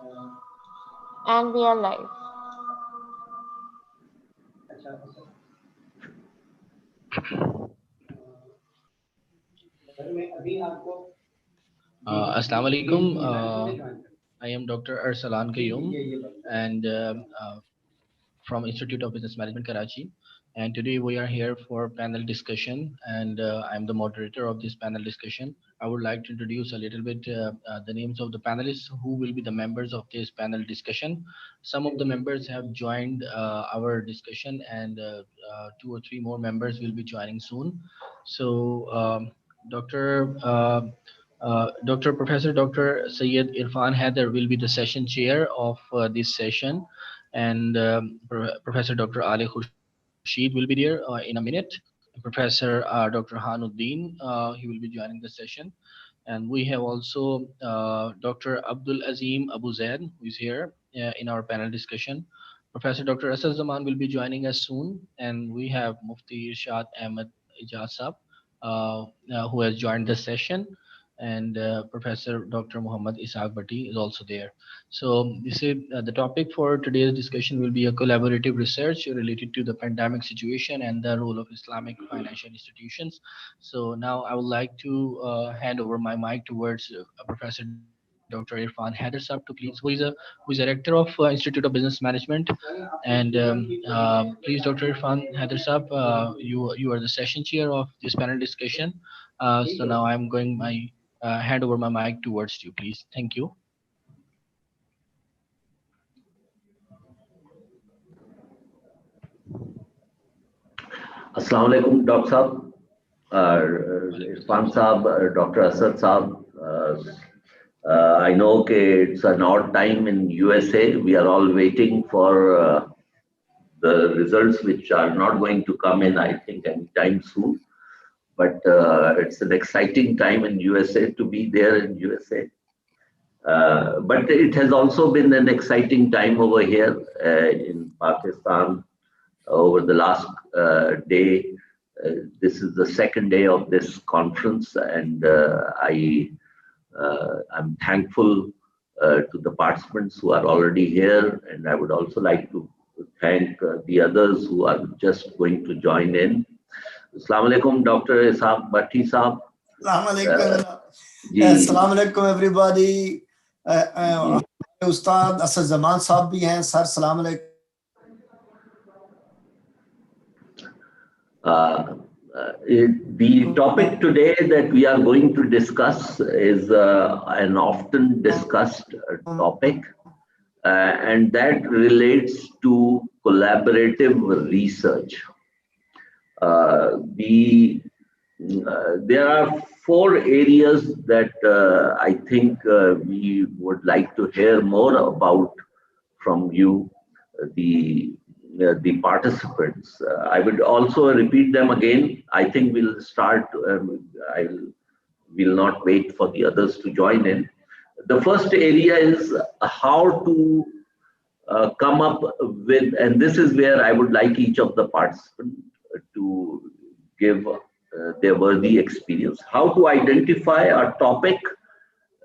And we are live. Assalamu alaikum. I am Dr. Arsalaan Qayum, and from Institute of Business Management, Karachi. And today we are here for panel discussion, and I'm the moderator of this panel discussion. I would like to introduce a little bit the names of the panelists who will be the members of this panel discussion. Some of the members have joined our discussion, and 2 or 3 more members will be joining soon. So Professor Dr. Syed Irfan Hyder will be the session chair of this session, and Professor Dr. Ali Khorshid will be there in a minute. Professor Dr. Hanudin, he will be joining the session, and we have also Dr. Abdulazeem Abozaid, who is here in our panel discussion. Professor Dr. Asad Zaman will be joining us soon, and we have Mufti Irshad Ahmed Aijaz, who has joined the session, and Professor Dr. Muhammad Ishaq Bhatti is also there. So this is the topic for today's discussion will be a collaborative research related to the pandemic situation and the role of Islamic financial institutions. So now I would like to hand over my mic towards Professor Dr. Irfan Hyder Sahab to please, who is a rector of Institute of Business Management. And please, Dr. Irfan Hyder Sahab, you are the session chair of this panel discussion. So now I'm going my hand over my mic towards you, please. Thank you. Assalamu alaikum, Dr. Saab, Irfan Saab, Dr. Asad Saab. I know it's an odd time in USA. We are all waiting for the results, which are not going to come in, I think, anytime soon. But it's an exciting time in USA to be there in USA. But it has also been an exciting time over here in Pakistan over the last day. This is the second day of this conference, and I'm thankful to the participants who are already here, and I would also like to thank the others who are just going to join in. Assalamu alaikum, Dr. Ishaq Bhatti Saab. Assalamu alaikum. Assalamu alaikum, everybody. Ustad Asad Zaman Saab bhi hain. Sir, assalamu alaikum. The topic today that we are going to discuss is an often discussed topic, and that relates to collaborative research. There are 4 areas that I think we would like to hear more about from you, the participants. I would also repeat them again. I think we'll start, we'll not wait for the others to join in. The first area is how to come up with, and this is where I would like each of the participants to give their worthy experience. How to identify a topic,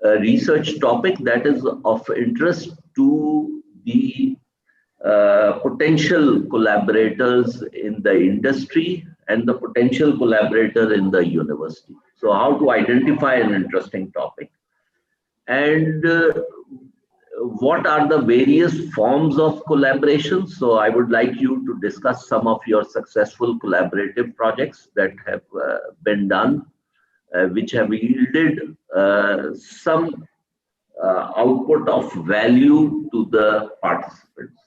a research topic that is of interest to the potential collaborators in the industry and the potential collaborator in the university. So how to identify an interesting topic, and what are the various forms of collaboration. So I would like you to discuss some of your successful collaborative projects that have been done, which have yielded some output of value to the participants.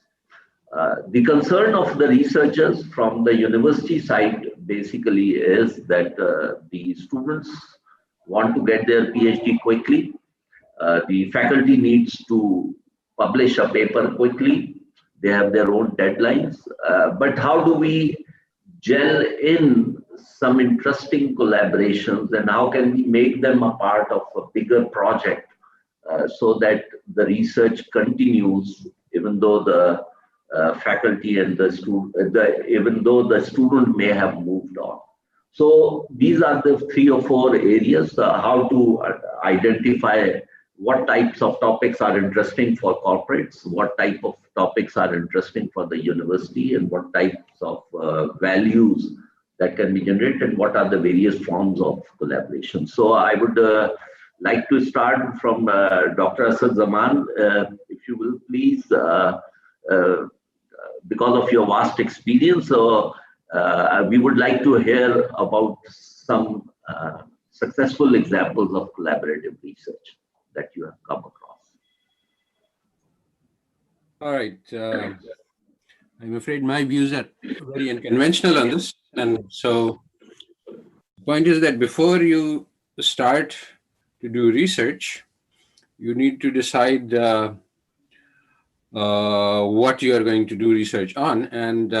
The concern of the researchers from the university side basically is that the students want to get their PhD quickly. The faculty needs to publish a paper quickly. They have their own deadlines. But how do we gel in some interesting collaborations, and how can we make them a part of a bigger project so that the research continues, even though the faculty and the student, even though the student may have moved on. So these are the 3 or 4 areas, how to identify what types of topics are interesting for corporates, what type of topics are interesting for the university, and what types of values that can be generated, and what are the various forms of collaboration. So I would like to start from Dr. Asad Zaman, if you will please, because of your vast experience, so we would like to hear about some successful examples of collaborative research that you have come across. All right. I'm afraid my views are very unconventional on this. And so the point is that before you start to do research, you need to decide what you are going to do research on. And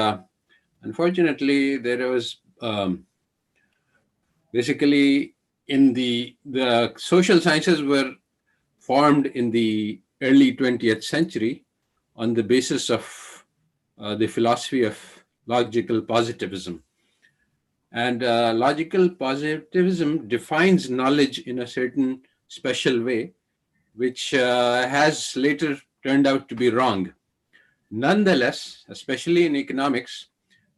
unfortunately, there was basically in the social sciences were formed in the early 20th century on the basis of the philosophy of logical positivism. And logical positivism defines knowledge in a certain special way, which has later turned out to be wrong. Nonetheless, especially in economics,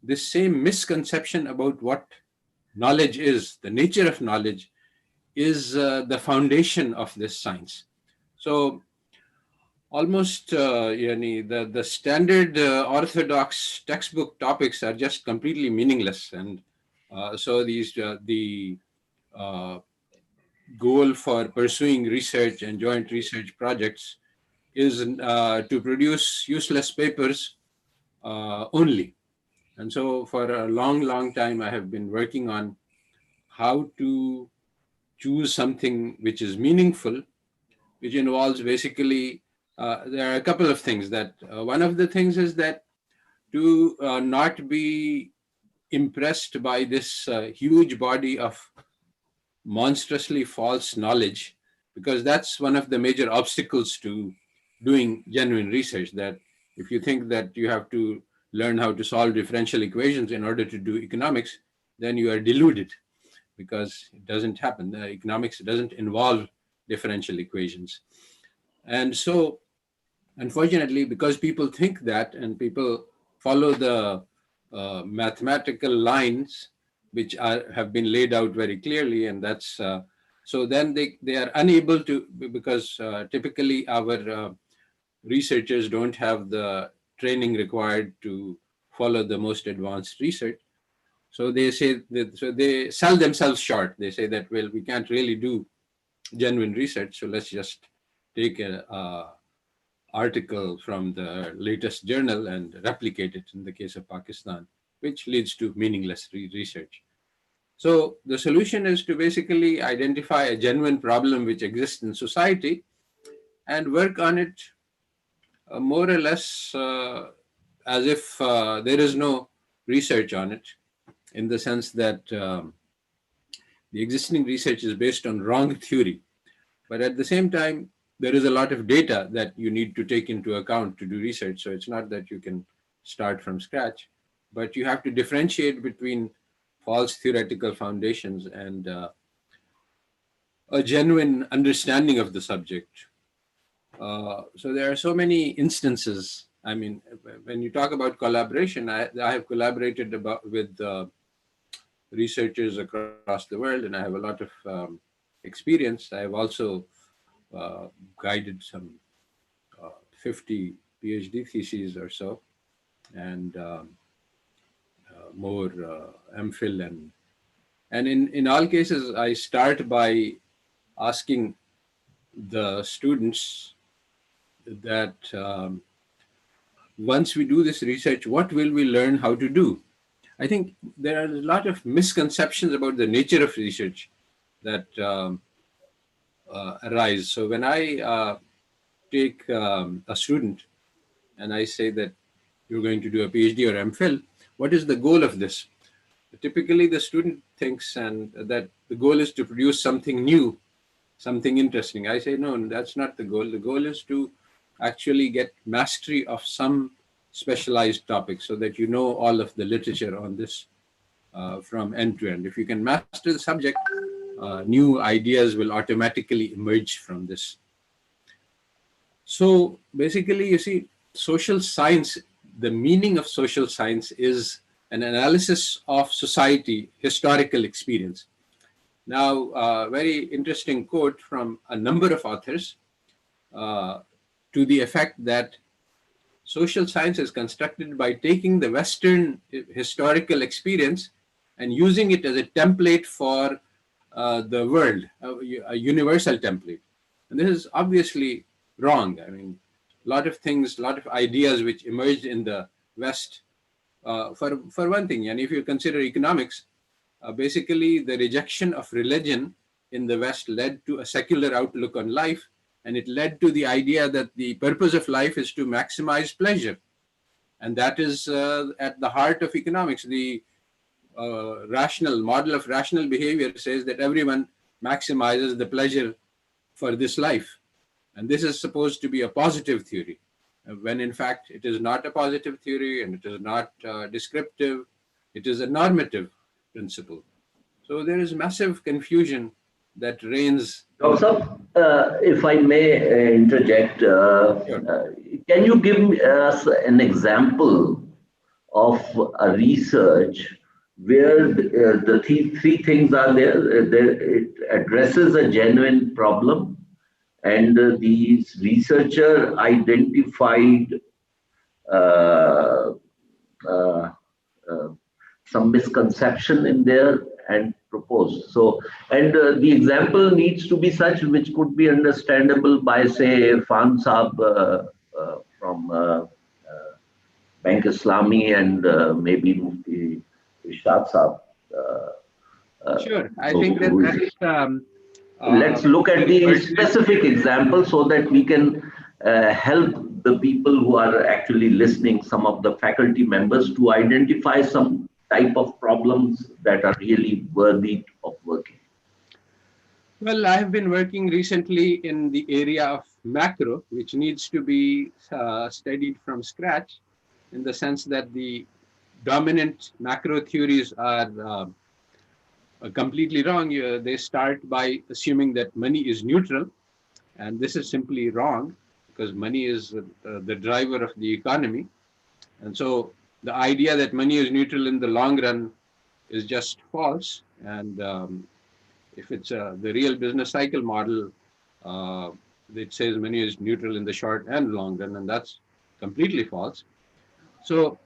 this same misconception about what knowledge is, the nature of knowledge, is the foundation of this science. So almost the standard orthodox textbook topics are just completely meaningless. And so the goal for pursuing research and joint research projects is to produce useless papers only. And so for a long time, I have been working on how to choose something which is meaningful, which involves basically, there are a couple of things that, one of the things is that to not be impressed by this huge body of monstrously false knowledge, because that's one of the major obstacles to doing genuine research, that if you think that you have to learn how to solve differential equations in order to do economics, then you are deluded, because it doesn't happen. The economics doesn't involve differential equations. And so, unfortunately, because people think that and people follow the mathematical lines, which have been laid out very clearly, and that's, so then they are unable to, because typically our researchers don't have the training required to follow the most advanced research. So they say that, so they sell themselves short. They say that, well, we can't really do genuine research, so let's just take an article from the latest journal and replicate it in the case of Pakistan, which leads to meaningless research. So the solution is to basically identify a genuine problem which exists in society and work on it more or less as if there is no research on it, in the sense that the existing research is based on wrong theory. But at the same time, there is a lot of data that you need to take into account to do research. So it's not that you can start from scratch, but you have to differentiate between false theoretical foundations and a genuine understanding of the subject. So there are so many instances. I mean, when you talk about collaboration, I have collaborated with researchers across the world, and I have a lot of experience. I have also guided some 50 PhD theses or so, and more MPhil, and in all cases, I start by asking the students that once we do this research, what will we learn how to do? I think there are a lot of misconceptions about the nature of research that arise. So when I take a student and I say that you're going to do a PhD or MPhil, what is the goal of this? Typically, the student thinks that the goal is to produce something new, something interesting. I say, no, that's not the goal. The goal is to actually get mastery of some specialized topic so that you know all of the literature on this from end to end. If you can master the subject, new ideas will automatically emerge from this So basically, you see, social science, the meaning of social science is an analysis of society, historical experience. Now, a very interesting quote from a number of authors to the effect that social science is constructed by taking the Western historical experience and using it as a template for the world, a universal template. And this is obviously wrong. I mean, a lot of things, a lot of ideas which emerged in the West, for one thing, and if you consider economics, basically the rejection of religion in the West led to a secular outlook on life, and it led to the idea that the purpose of life is to maximize pleasure. And that is at the heart of economics. The rational model of rational behavior says that everyone maximizes the pleasure for this life. And this is supposed to be a positive theory, when in fact it is not a positive theory, and it is not descriptive. It is a normative principle. So there is massive confusion that reigns. Dr. If I may interject, Sure. Can you give us an example of a research where the three things are there? It addresses a genuine problem, and the researcher identified some misconception in there and proposed. So, and the example needs to be such which could be understandable by, say, Irfan Saab from Bank Islami, and maybe Mufti Ishaq Saab. Sure, I think that let's look at the specific example so that we can help the people who are actually listening, some of the faculty members, to identify some type of problems that are really worthy of working. Well, I have been working recently in the area of macro, which needs to be studied from scratch, in the sense that the dominant macro theories are completely wrong. They start by assuming that money is neutral, and this is simply wrong, because money is the driver of the economy. And so the idea that money is neutral in the long run is just false. And if it's the real business cycle model, it says money is neutral in the short and long run, and that's completely false. So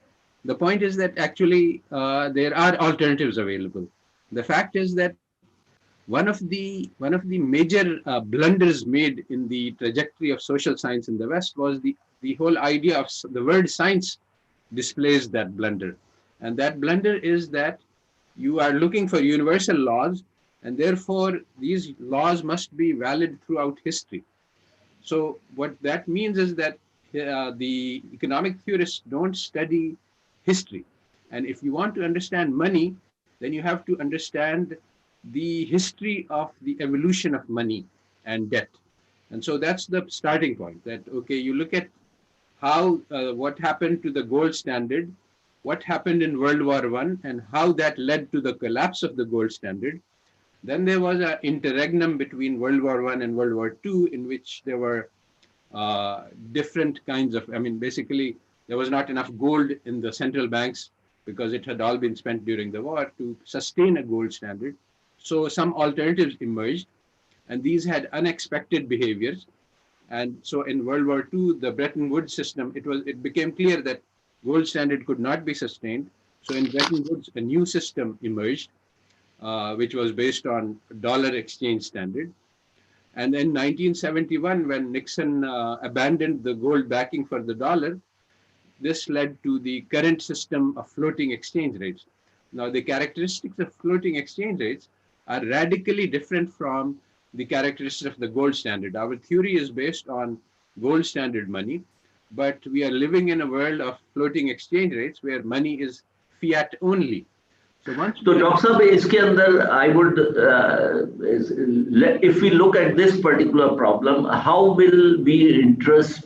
the point is that actually there are alternatives available. The fact is that one of the major blunders made in the trajectory of social science in the West was the whole idea of the word science displays that blunder. And that blunder is that you are looking for universal laws, and therefore these laws must be valid throughout history. So what that means is that the economic theorists don't study history. And if you want to understand money, then you have to understand the history of the evolution of money and debt. And so that's the starting point, that, okay, you look at how, what happened to the gold standard, what happened in World War I, and how that led to the collapse of the gold standard. Then there was an interregnum between World War I and World War II, in which there were different kinds of, basically, there was not enough gold in the central banks because it had all been spent during the war to sustain a gold standard. So some alternatives emerged, and these had unexpected behaviors. And so in World War II, the Bretton Woods system, it became clear that gold standard could not be sustained. So in Bretton Woods, a new system emerged, which was based on dollar exchange standard. And in 1971, when Nixon abandoned the gold backing for the dollar, this led to the current system of floating exchange rates. Now, the characteristics of floating exchange rates are radically different from the characteristics of the gold standard. Our theory is based on gold standard money, but we are living in a world of floating exchange rates where money is fiat only. So Dr. Saab, iske andar, I would, if we look at this particular problem, how will we interest,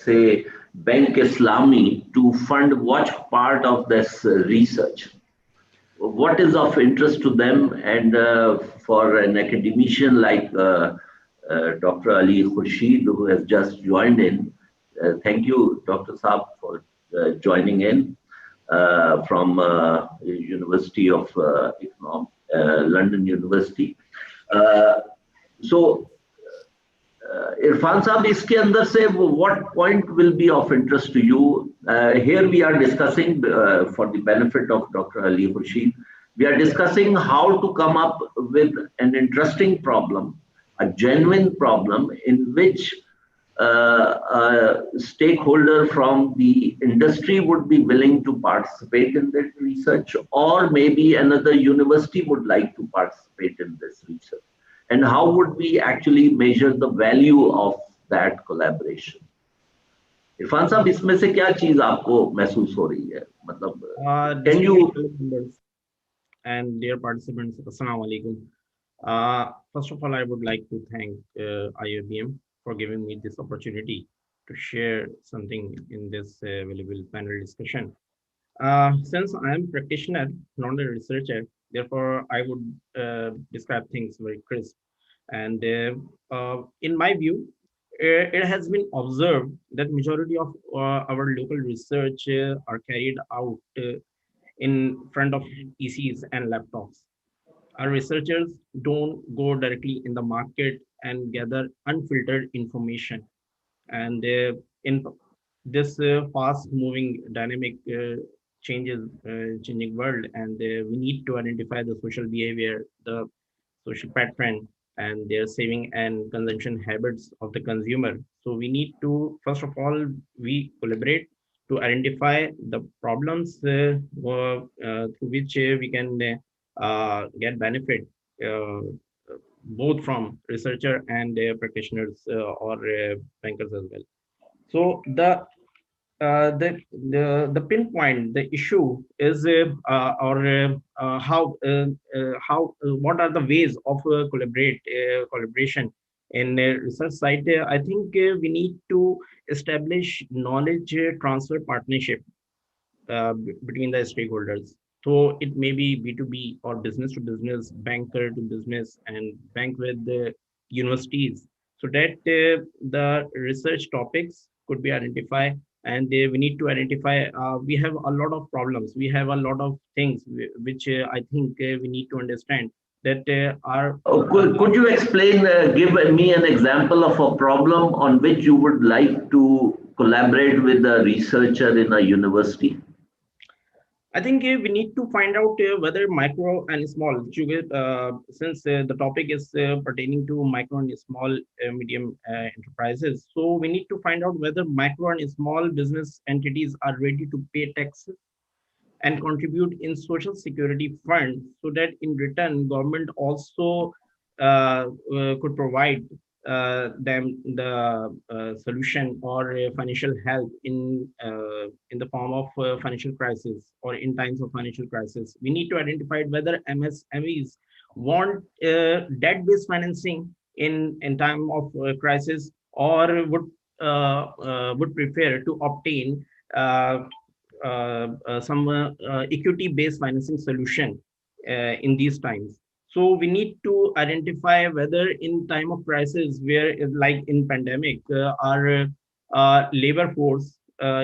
say, Bank Islami to fund what part of this research? What is of interest to them, and for an academician like Dr. Ali Khorshid, who has just joined in. Thank you, Dr. Saab, for joining in from University of London University. So, Irfan Saab, iske andar se what point will be of interest to you? Here we are discussing, for the benefit of Dr. Ali Khorshid, we are discussing how to come up with an interesting problem, a genuine problem in which a stakeholder from the industry would be willing to participate in that research, or maybe another university would like to participate in this research. And how would we actually measure the value of that collaboration? Irfan Saab, इसमें से क्या चीज आपको महसूस हो रही है? मतलब, can you? And dear participants, Assalamu alaikum. First of all, I would like to thank IoBM for giving me this opportunity to share something in this valuable panel discussion. Since I am a practitioner, not a researcher, therefore I would describe things very crisp. And in my view, it has been observed that majority of our local research are carried out in front of PCs and laptops. Our researchers don't go directly in the market and gather unfiltered information. And in this fast-moving, dynamic changing world, and we need to identify the social behavior, the social pattern, and their saving and consumption habits of the consumer. So we need to, first of all, we collaborate to identify the problems through which we can get benefit, both from researcher and practitioners or bankers as well. So the pinpoint, the issue is what are the ways of collaboration in research side. I think we need to establish knowledge transfer partnership between the stakeholders. So it may be B2B or business to business, banker to business, and bank with the universities, so that the research topics could be identified. And we need to identify, we have a lot of problems. We have a lot of things which I think we need to understand that are... Could you explain, give me an example of a problem on which you would like to collaborate with a researcher in a university? I think we need to find out whether micro and small, since the topic is pertaining to micro and small medium enterprises. So we need to find out whether micro and small business entities are ready to pay taxes and contribute in social security fund, so that in return government also could provide them the solution or financial help in the form of financial crisis or in times of financial crisis. We need to identify whether MSMEs want debt-based financing in time of crisis, or would prefer to obtain some equity-based financing solution in these times. So we need to identify whether in time of crisis, where like in pandemic, our labor force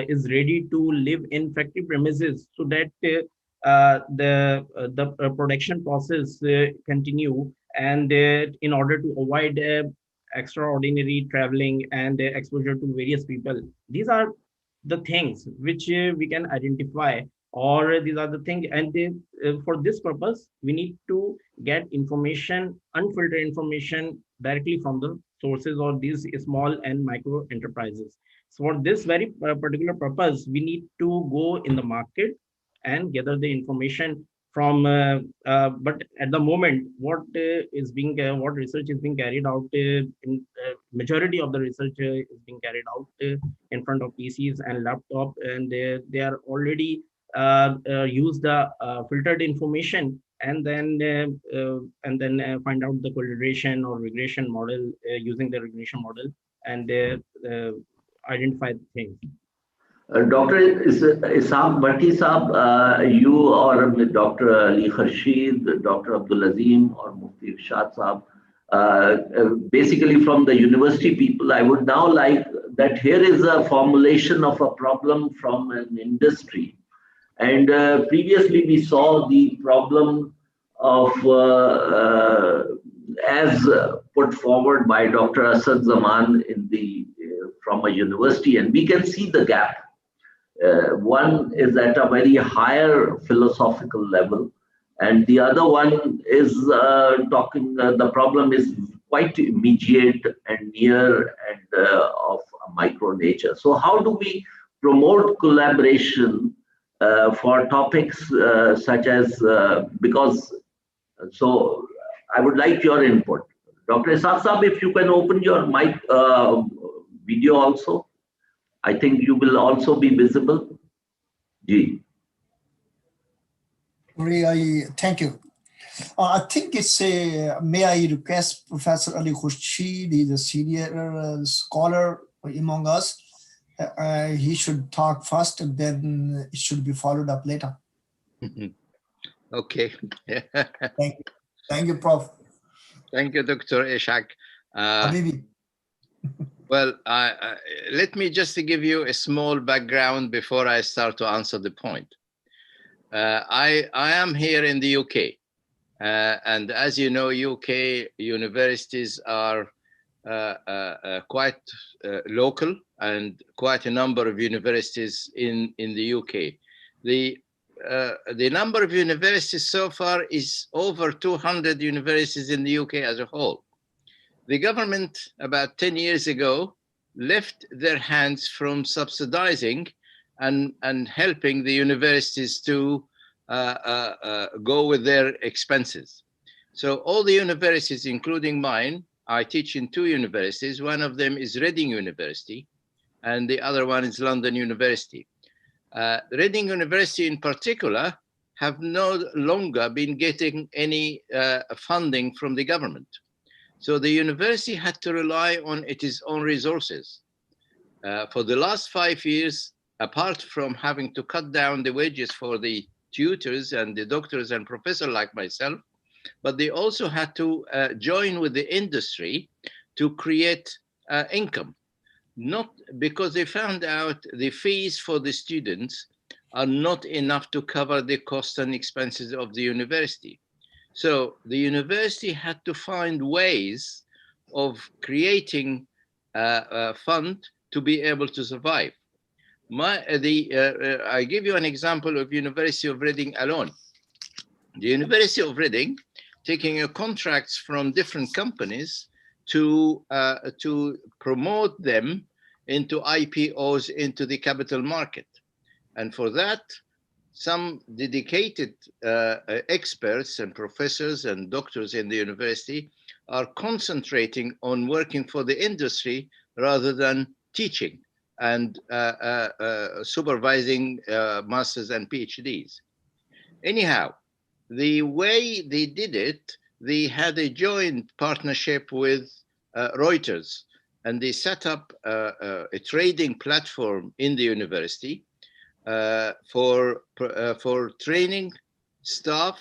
is ready to live in factory premises, so that the production process continue, and in order to avoid extraordinary traveling and exposure to various people. These are the things which we can identify, or these are the things, and for this purpose we need to get information, unfiltered information, directly from the sources of these small and micro enterprises. So for this very particular purpose, we need to go in the market and gather the information from but at the moment what research is being carried out in majority of the research is being carried out in front of PCs and laptop, and they are already use the filtered information, and then find out the correlation or regression model using the regression model, and identify things. Dr. Ishaq Bhatti Saab, you or Dr. Ali Khorshid, Dr. Abdulazeem or Mufti Irshad Saab, basically from the university people, I would now like that here is a formulation of a problem from an industry. And previously we saw the problem of, as put forward by Dr. Asad Zaman in the, from a university, and we can see the gap. One is at a very higher philosophical level, and the other one is the problem is quite immediate and near and of a micro nature. So how do we promote collaboration for topics such as, because, so I would like your input. Dr. Ishaq Sahab, if you can open your mic video also, I think you will also be visible. Ji. Thank you. I think it's a, may I request Professor Ali Khorshid, he's a senior scholar among us. He should talk first and then it should be followed up later. Okay. Thank you. Thank you, Prof. Thank you, Dr. Ishaq. Well, let me just give you a small background before I start to answer the point. I am here in the UK. And as you know, UK universities are quite local, and quite a number of universities in the UK. The number of universities so far is over 200 universities in the UK as a whole. The government about 10 years ago left their hands from subsidizing and helping the universities to go with their expenses. So all the universities, including mine, I teach in 2 universities. One of them is Reading University, and the other one is London University. Reading University in particular have no longer been getting any funding from the government. So the university had to rely on its own resources. For the last 5 years, apart from having to cut down the wages for the tutors and the doctors and professors like myself, but they also had to join with the industry to create income. Not because they found out the fees for the students are not enough to cover the costs and expenses of the university. So the university had to find ways of creating a fund to be able to survive. I give you an example of University of Reading alone. The University of Reading taking contracts from different companies to promote them into IPOs into the capital market. And for that, some dedicated experts and professors and doctors in the university are concentrating on working for the industry rather than teaching and supervising masters and PhDs. Anyhow, the way they did it, they had a joint partnership with Reuters, and they set up a trading platform in the university for training staff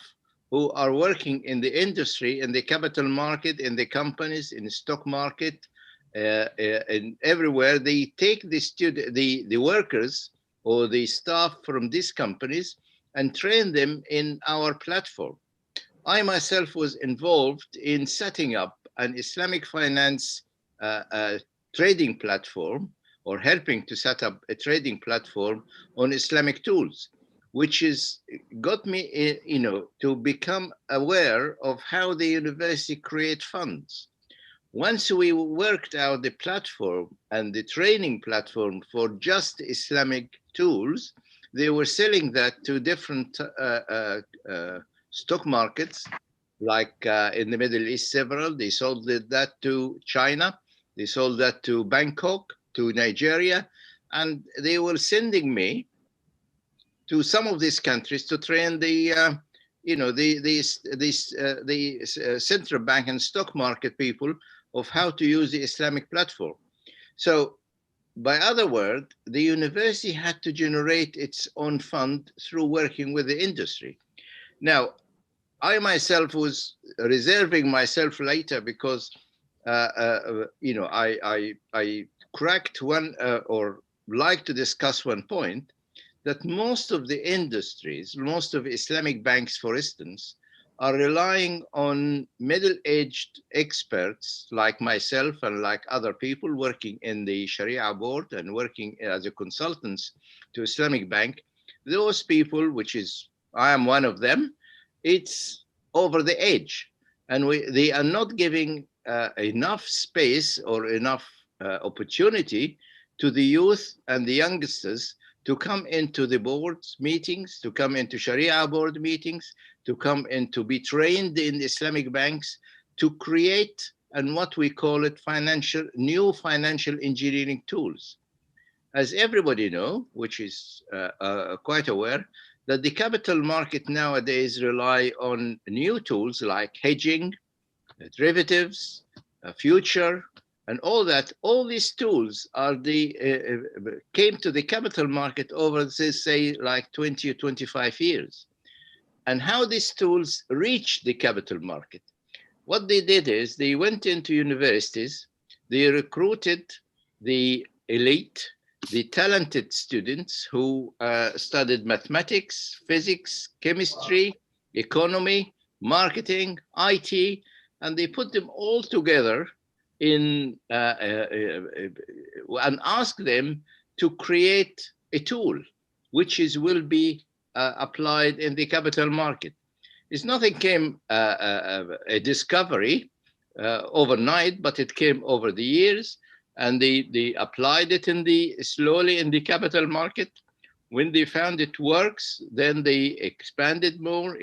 who are working in the industry, in the capital market, in the companies, in the stock market, and everywhere. They take the workers or the staff from these companies and train them in our platform. I myself was involved in setting up an Islamic finance trading platform, or helping to set up a trading platform on Islamic tools, which got me, to become aware of how the university create funds. Once we worked out the platform and the training platform for just Islamic tools, they were selling that to different stock markets, like in the Middle East, several. They sold that to China, they sold that to Bangkok, to Nigeria, and they were sending me to some of these countries to train the central bank and stock market people of how to use the Islamic platform. So, by other words, the university had to generate its own fund through working with the industry. Now, I myself was reserving myself later because, you know, I cracked one or like to discuss one point that most of the industries, most of Islamic banks, for instance, are relying on middle-aged experts like myself and like other people working in the Sharia board and working as a consultants to Islamic bank. Those people, which is, I am one of them, it's over the edge. And they are not giving enough space or enough opportunity to the youth and the youngsters to come into the board meetings, to come into Sharia board meetings, to come and to be trained in Islamic banks, to create and what we call it new financial engineering tools. As everybody know, which is quite aware, that the capital market nowadays rely on new tools like hedging, derivatives, future, and all that. All these tools are came to the capital market over, say, like 20 or 25 years. And how these tools reach the capital market. What they did is they went into universities, they recruited the elite, the talented students who studied mathematics, physics, chemistry, economy, marketing, IT, and they put them all together in and asked them to create a tool which will be applied in the capital market. It's nothing came a discovery overnight, but it came over the years, and they applied it slowly in the capital market. When they found it works, then they expanded more,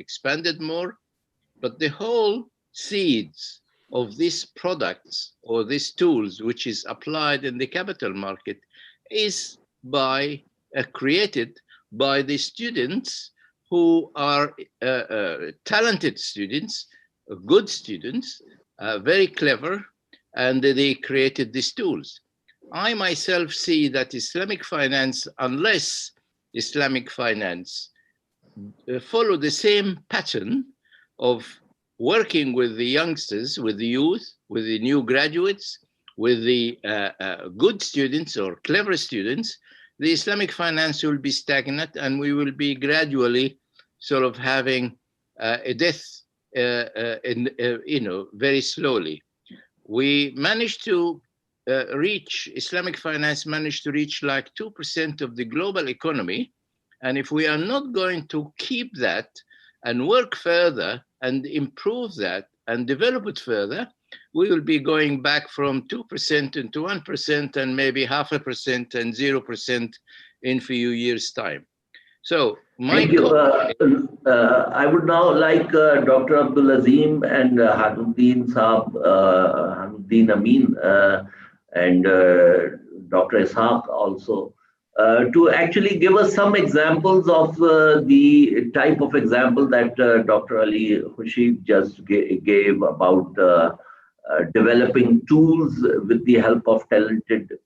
but the whole seeds of these products or these tools, which is applied in the capital market, is created by the students who are talented students, good students, very clever, and they created these tools. I myself see that Islamic finance, unless Islamic finance follow the same pattern of working with the youngsters, with the youth, with the new graduates, with the good students or clever students, the Islamic finance will be stagnant, and we will be gradually sort of having a death, very slowly. We managed to Islamic finance managed to reach like 2% of the global economy. And if we are not going to keep that and work further and improve that and develop it further, we will be going back from 2% into 1% and maybe 0.5% and 0% in a few years' time. So, thank you. I would now like Dr. Abdulazeem and Hanudin Amin and Dr. Ishaq also to actually give us some examples of the type of example that Dr. Ali Khorshid just gave about developing tools with the help of talented.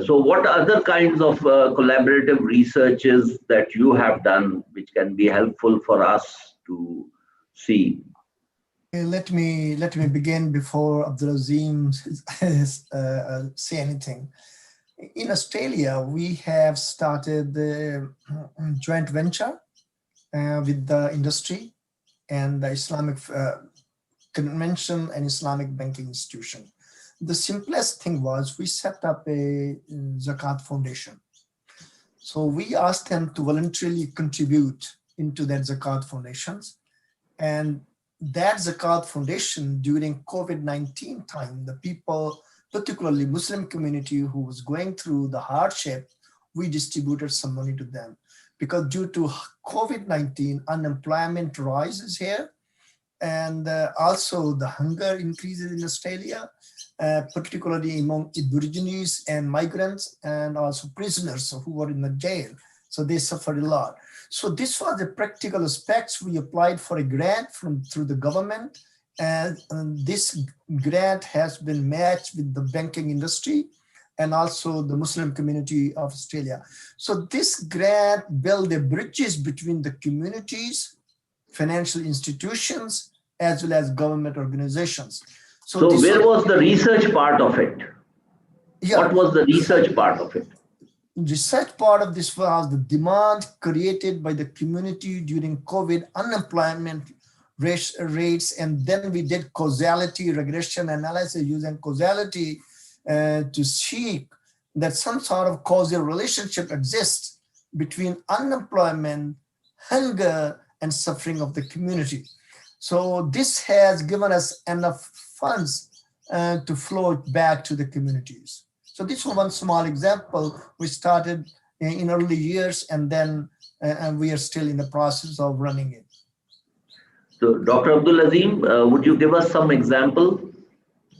So what other kinds of collaborative researches that you have done which can be helpful for us to see? Let me begin before Abdulazeem say anything. In Australia, we have started the joint venture with the industry and the Islamic Convention and Islamic Banking Institution. The simplest thing was we set up a Zakat Foundation. So we asked them to voluntarily contribute into that Zakat Foundations. And that Zakat Foundation during COVID-19 time, the people, particularly Muslim community who was going through the hardship, we distributed some money to them. Because due to COVID-19, unemployment rises here. And also the hunger increases in Australia, particularly among Aborigines and migrants and also prisoners who were in the jail. So they suffered a lot. So this was the practical aspects. We applied for a grant through the government, and this grant has been matched with the banking industry and also the Muslim community of Australia. So this grant built the bridges between the communities financial institutions, as well as government organizations. So where was the research part of it? Yeah. What was the research part of it? Research part of this was the demand created by the community during COVID, unemployment rates, and then we did causality regression analysis using causality to seek that some sort of causal relationship exists between unemployment, hunger, and suffering of the community. So this has given us enough funds to flow it back to the communities. So this was one small example. We started in early years, and then we are still in the process of running it. So Dr. Abdulazeem, would you give us some example?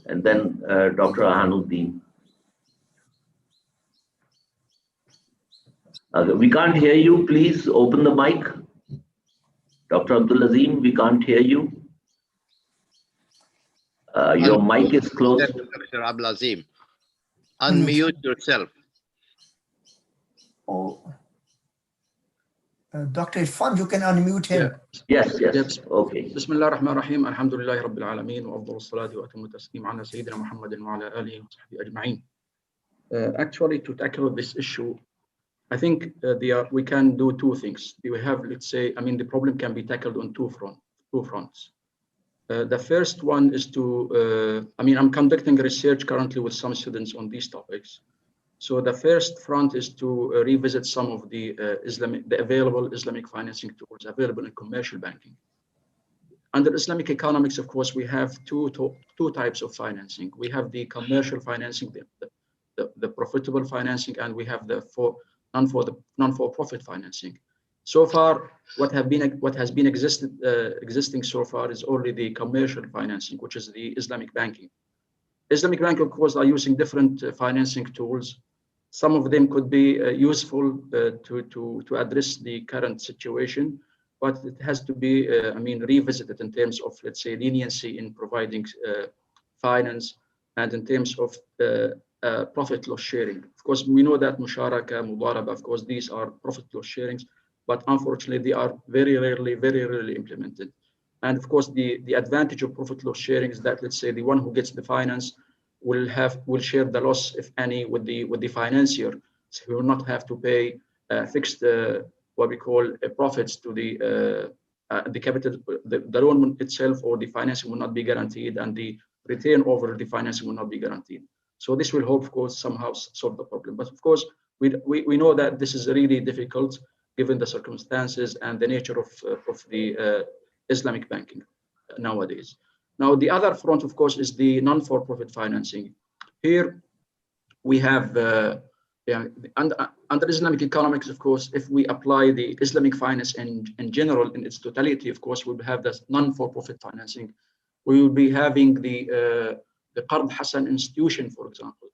And then Dr. Hanudin. We can't hear you. Please open the mic. Dr. Abdulazeem, we can't hear you. Your mic is closed. Dr. Abdulazeem, unmute yourself. Oh, Dr. Irfan, you can unmute him. Yes, yes. Okay. بسم الله الرحمن الرحيم الحمد لله رب العالمين وأفضل الصلاة وأتم التسليم على سيدنا محمد وعلى آله وصحبه أجمعين. Actually, to tackle this issue, I think we can do two things. We have, let's say, I mean, the problem can be tackled on two fronts. The first one is to, I mean, I'm conducting research currently with some students on these topics. So the first front is to revisit some of the available Islamic financing tools available in commercial banking. Under Islamic economics, of course, we have two types of financing. We have the commercial financing, the profitable financing, and we have the non-for-profit financing. So far, what has been existing so far is only the commercial financing, which is the Islamic banking. Islamic banking, of course, are using different financing tools. Some of them could be useful to address the current situation, but it has to be, I mean, revisited in terms of, let's say, leniency in providing finance and in terms of profit loss sharing. Of course, we know that musharaka, mudaraba, of course, these are profit loss sharings, but unfortunately, they are very rarely implemented. And of course, the advantage of profit loss sharing is that, let's say, the one who gets the finance will share the loss, if any, with the financier. So he will not have to pay fixed what we call profits to the capital. The loan itself or the financing will not be guaranteed, and the return over the financing will not be guaranteed. So this will hope, of course, somehow solve the problem. But of course, we know that this is really difficult given the circumstances and the nature of the Islamic banking nowadays. Now, the other front, of course, is the non-for-profit financing. Here, we have, under Islamic economics, of course, if we apply the Islamic finance in general, in its totality, of course, we'll have this non-for-profit financing. We will be having the Qard Hasan institution, for example,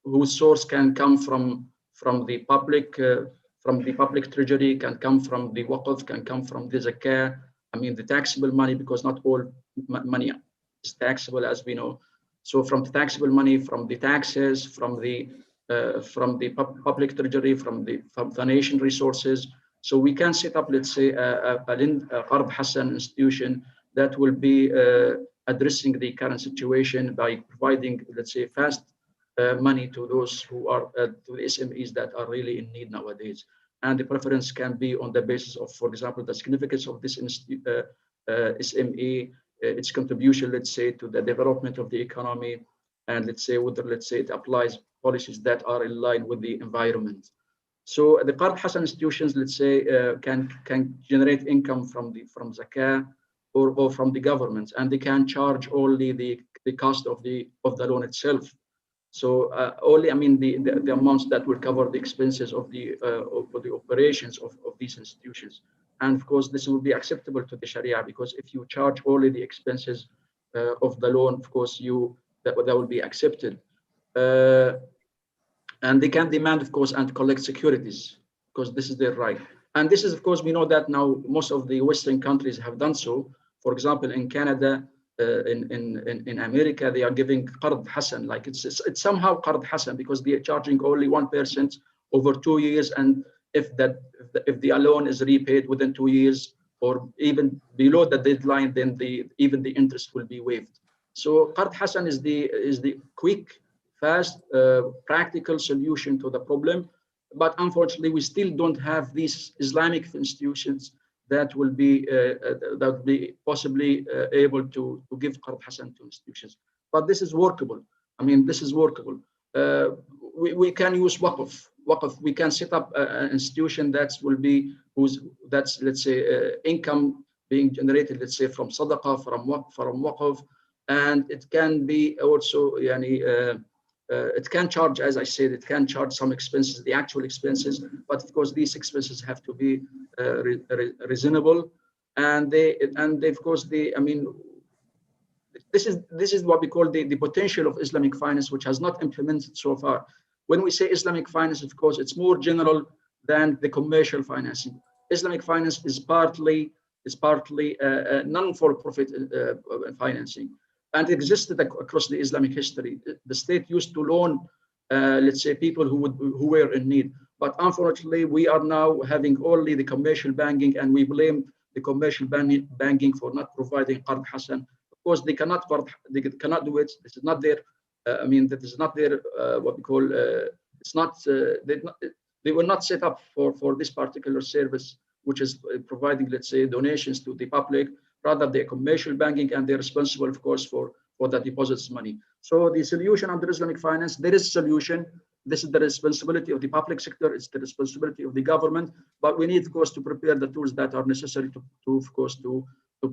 whose source can come from the public treasury, can come from the waqf, can come from the zakah. I mean, the taxable money, because not all money is taxable, as we know. So from the taxable money, from the taxes, from the public treasury, from the nation resources. So we can set up, let's say, a Qard Hasan institution that will be addressing the current situation by providing, let's say, fast money to those who are to the SMEs that are really in need nowadays. And the preference can be on the basis of, for example, the significance of this SME, its contribution, let's say, to the development of the economy, and let's say whether, let's say, it applies policies that are in line with the environment. So the Qard Hasan institutions, let's say, can generate income from zakah or from the government, and they can charge only the cost of the loan itself. So only, I mean, the amounts that will cover the expenses of the operations of these institutions. And of course, this will be acceptable to the Sharia, because if you charge only the expenses of the loan, of course, that will be accepted. And they can demand, of course, and collect securities, because this is their right. And this is, of course, we know that now most of the Western countries have done so. For example, in Canada, in America, they are giving Qard Hasan, like it's somehow Qard Hasan, because they are charging only 1% over 2 years, and if the loan is repaid within 2 years, or even below the deadline, then even the interest will be waived. So Qard Hasan is the quick, fast, practical solution to the problem. But unfortunately, we still don't have these Islamic institutions that will be possibly able to give Qard Hasan to institutions. But this is workable. I mean, this is workable. We can use waqf. We can set up an institution that will be that's, let's say, income being generated, let's say, from sadaqah, from waqf, and it can be also, it can charge, as I said, it can charge some expenses, the actual expenses, but of course these expenses have to be reasonable, and of course, I mean, this is what we call the potential of Islamic finance, which has not implemented so far. When we say Islamic finance, of course, it's more general than the commercial financing. Islamic finance is partly non-for-profit financing, and it existed across the Islamic history. The state used to loan, let's say, people who were in need. But unfortunately, we are now having only the commercial banking, and we blame the commercial banking for not providing Qard Hasan. Of course, they cannot do it. This is not their. I mean, that is not their what we call. It's not. They were not set up for this particular service, which is providing, let's say, donations to the public. Rather, they're commercial banking, and they're responsible, of course, for the deposits money. So the solution under Islamic finance, there is a solution. This is the responsibility of the public sector. It's the responsibility of the government. But we need, of course, to prepare the tools that are necessary to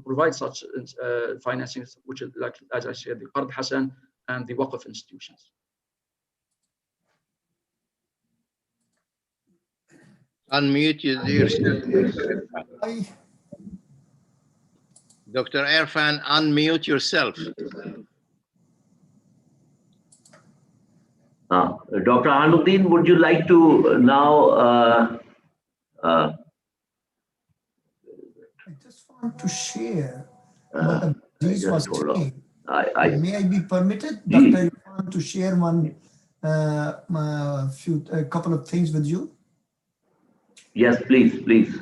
provide such financing, which is, like, as I said, the Qard Hasan and the waqf institutions. Unmute yourself. Dr. Irfan, unmute yourself. Dr. Hanudin, would you like to now? I just want to share what Aziz was saying. May I be permitted, Dr. Irfan, to share a couple of things with you? Yes, please.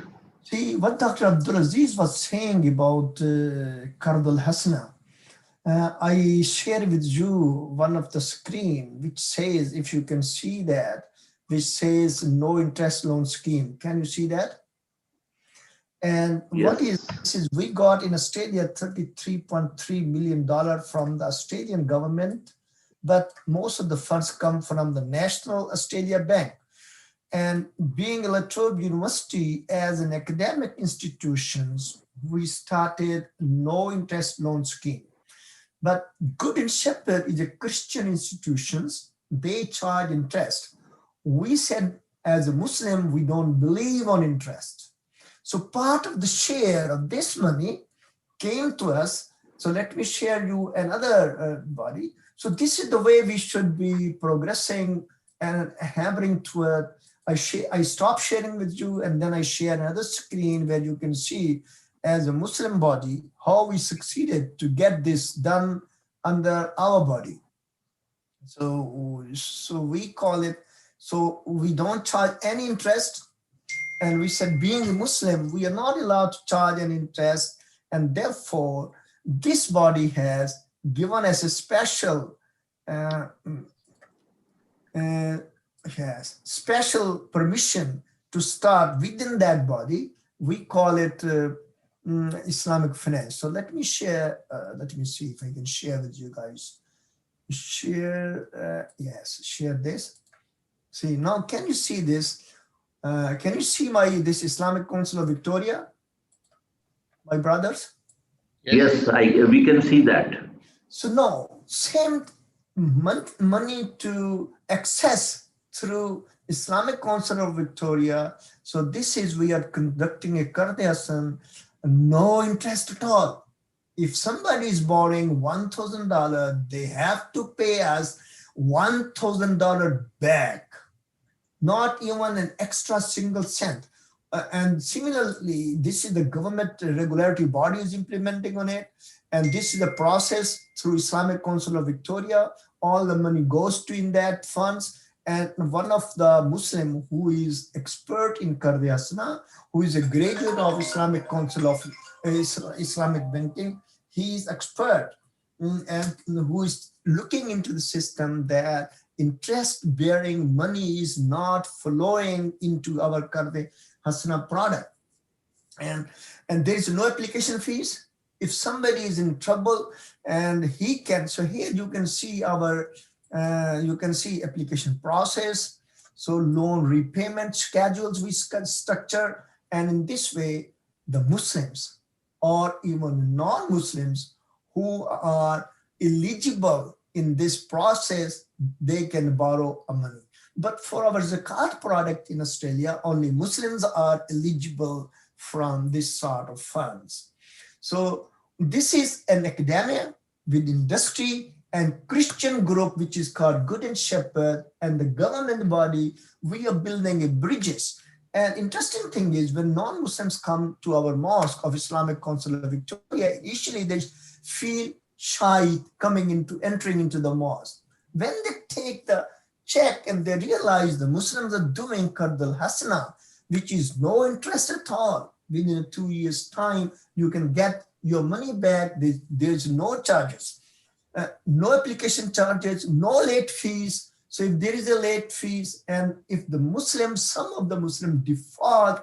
See, what Dr. Abdulazeem was saying about Qard Hasan, I share with you one of the screen which says, if you can see that, which says no interest loan scheme. Can you see that? And yes. What is we got in Australia $33.3 million from the Australian government, but most of the funds come from the National Australia Bank. And being a Trobe University as an academic institution, we started no interest loan scheme. But Good and Shepherd is a Christian institution. They charge interest. We said, as a Muslim, we don't believe on interest. So part of the share of this money came to us. So let me share you another body. So this is the way we should be progressing and hammering toward. I stop sharing with you, and then I share another screen where you can see, as a Muslim body, how we succeeded to get this done under our body. So we call it, so we don't charge any interest. And we said, being a Muslim, we are not allowed to charge any interest. And therefore, this body has given us a special special permission to start within that body. We call it Islamic finance. So let me share, let me see if I can share with you guys. Share, yes, share this. See, now can you see this? Can you see this Islamic Council of Victoria, my brothers? Yes, we can see that. So now, same money to access through Islamic Council of Victoria. So this is, we are conducting a Qard Hasan, no interest at all. If somebody is borrowing $1,000, they have to pay us $1,000 back, not even an extra single cent. And similarly, this is the government regulatory body is implementing on it. And this is the process through Islamic Council of Victoria. All the money goes to in that funds. And one of the Muslim who is expert in Qard Hasana, who is a graduate of Islamic Council of Islamic Banking, he is expert and who is looking into the system that interest-bearing money is not flowing into our Qard Hasana product. And there is no application fees. If somebody is in trouble and he can, so here you can see our, you can see application process. So loan repayment schedules we structure. And in this way, the Muslims or even non-Muslims who are eligible in this process, they can borrow money. But for our Zakat product in Australia, only Muslims are eligible from this sort of funds. So this is an academia with industry and Christian group, which is called Good and Shepherd, and the government body. We are building a bridges. And interesting thing is when non-Muslims come to our mosque of Islamic Council of Victoria, initially they feel shy entering into the mosque. When they take the check and they realize the Muslims are doing Qard Hasana, which is no interest at all, within 2 years time, you can get your money back. There's no charges, no application charges, no late fees. So if there is a late fees, and if the Muslims, some of the Muslims default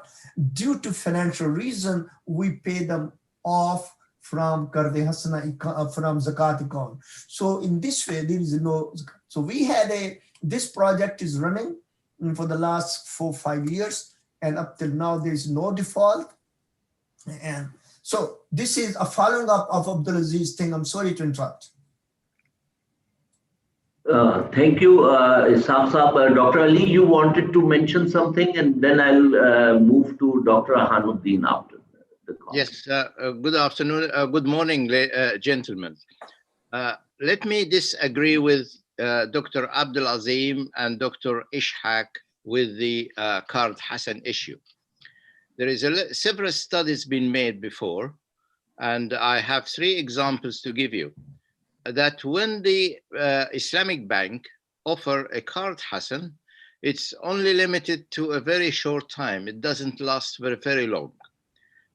due to financial reason, we pay them off from Qard Hasana, from Zakat account. So in this way, there is no, so we had this project is running for the last 4 or 5 years, and up till now, there is no default. And so this is a following up of Abdulazeem's thing. I'm sorry to interrupt. Thank you, Ishaq Saab. Dr. Ali, you wanted to mention something, and then I'll move to Dr. Hanudin after the call. Yes, good afternoon, good morning, gentlemen. Let me disagree with Dr. Abdulazeem and Dr. Ishaq with the Qard Hasan issue. There is several studies been made before, and I have 3 examples to give you. That when the Islamic Bank offer a Qard Hasan, it's only limited to a very short time. It doesn't last very, very long.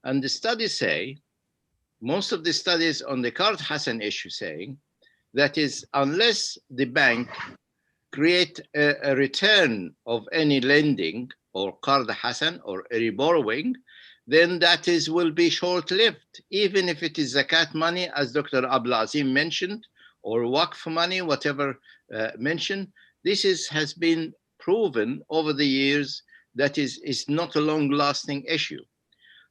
And the studies say, most of the studies on the Qard Hasan issue saying, that is, unless the bank create a return of any lending or Qard Hasan or any borrowing, then that will be short-lived, even if it is zakat money, as Dr. Abdulazeem mentioned, or waqf money, whatever mentioned. This has been proven over the years that is not a long-lasting issue.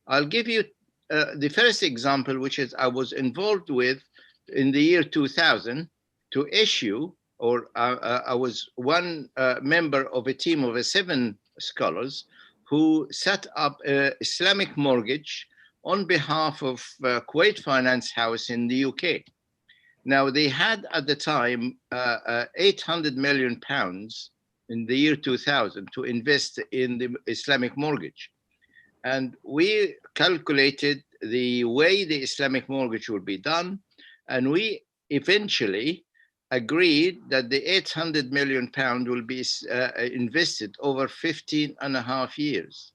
I'll give you the first example, which is I was involved with in the year 2000 to issue, or I was one member of a team of 7 scholars who set up an Islamic mortgage on behalf of Kuwait Finance House in the UK. Now, they had at the time 800 million pounds in the year 2000 to invest in the Islamic mortgage. And we calculated the way the Islamic mortgage would be done, and we eventually agreed that the 800 million pound will be invested over 15.5 years.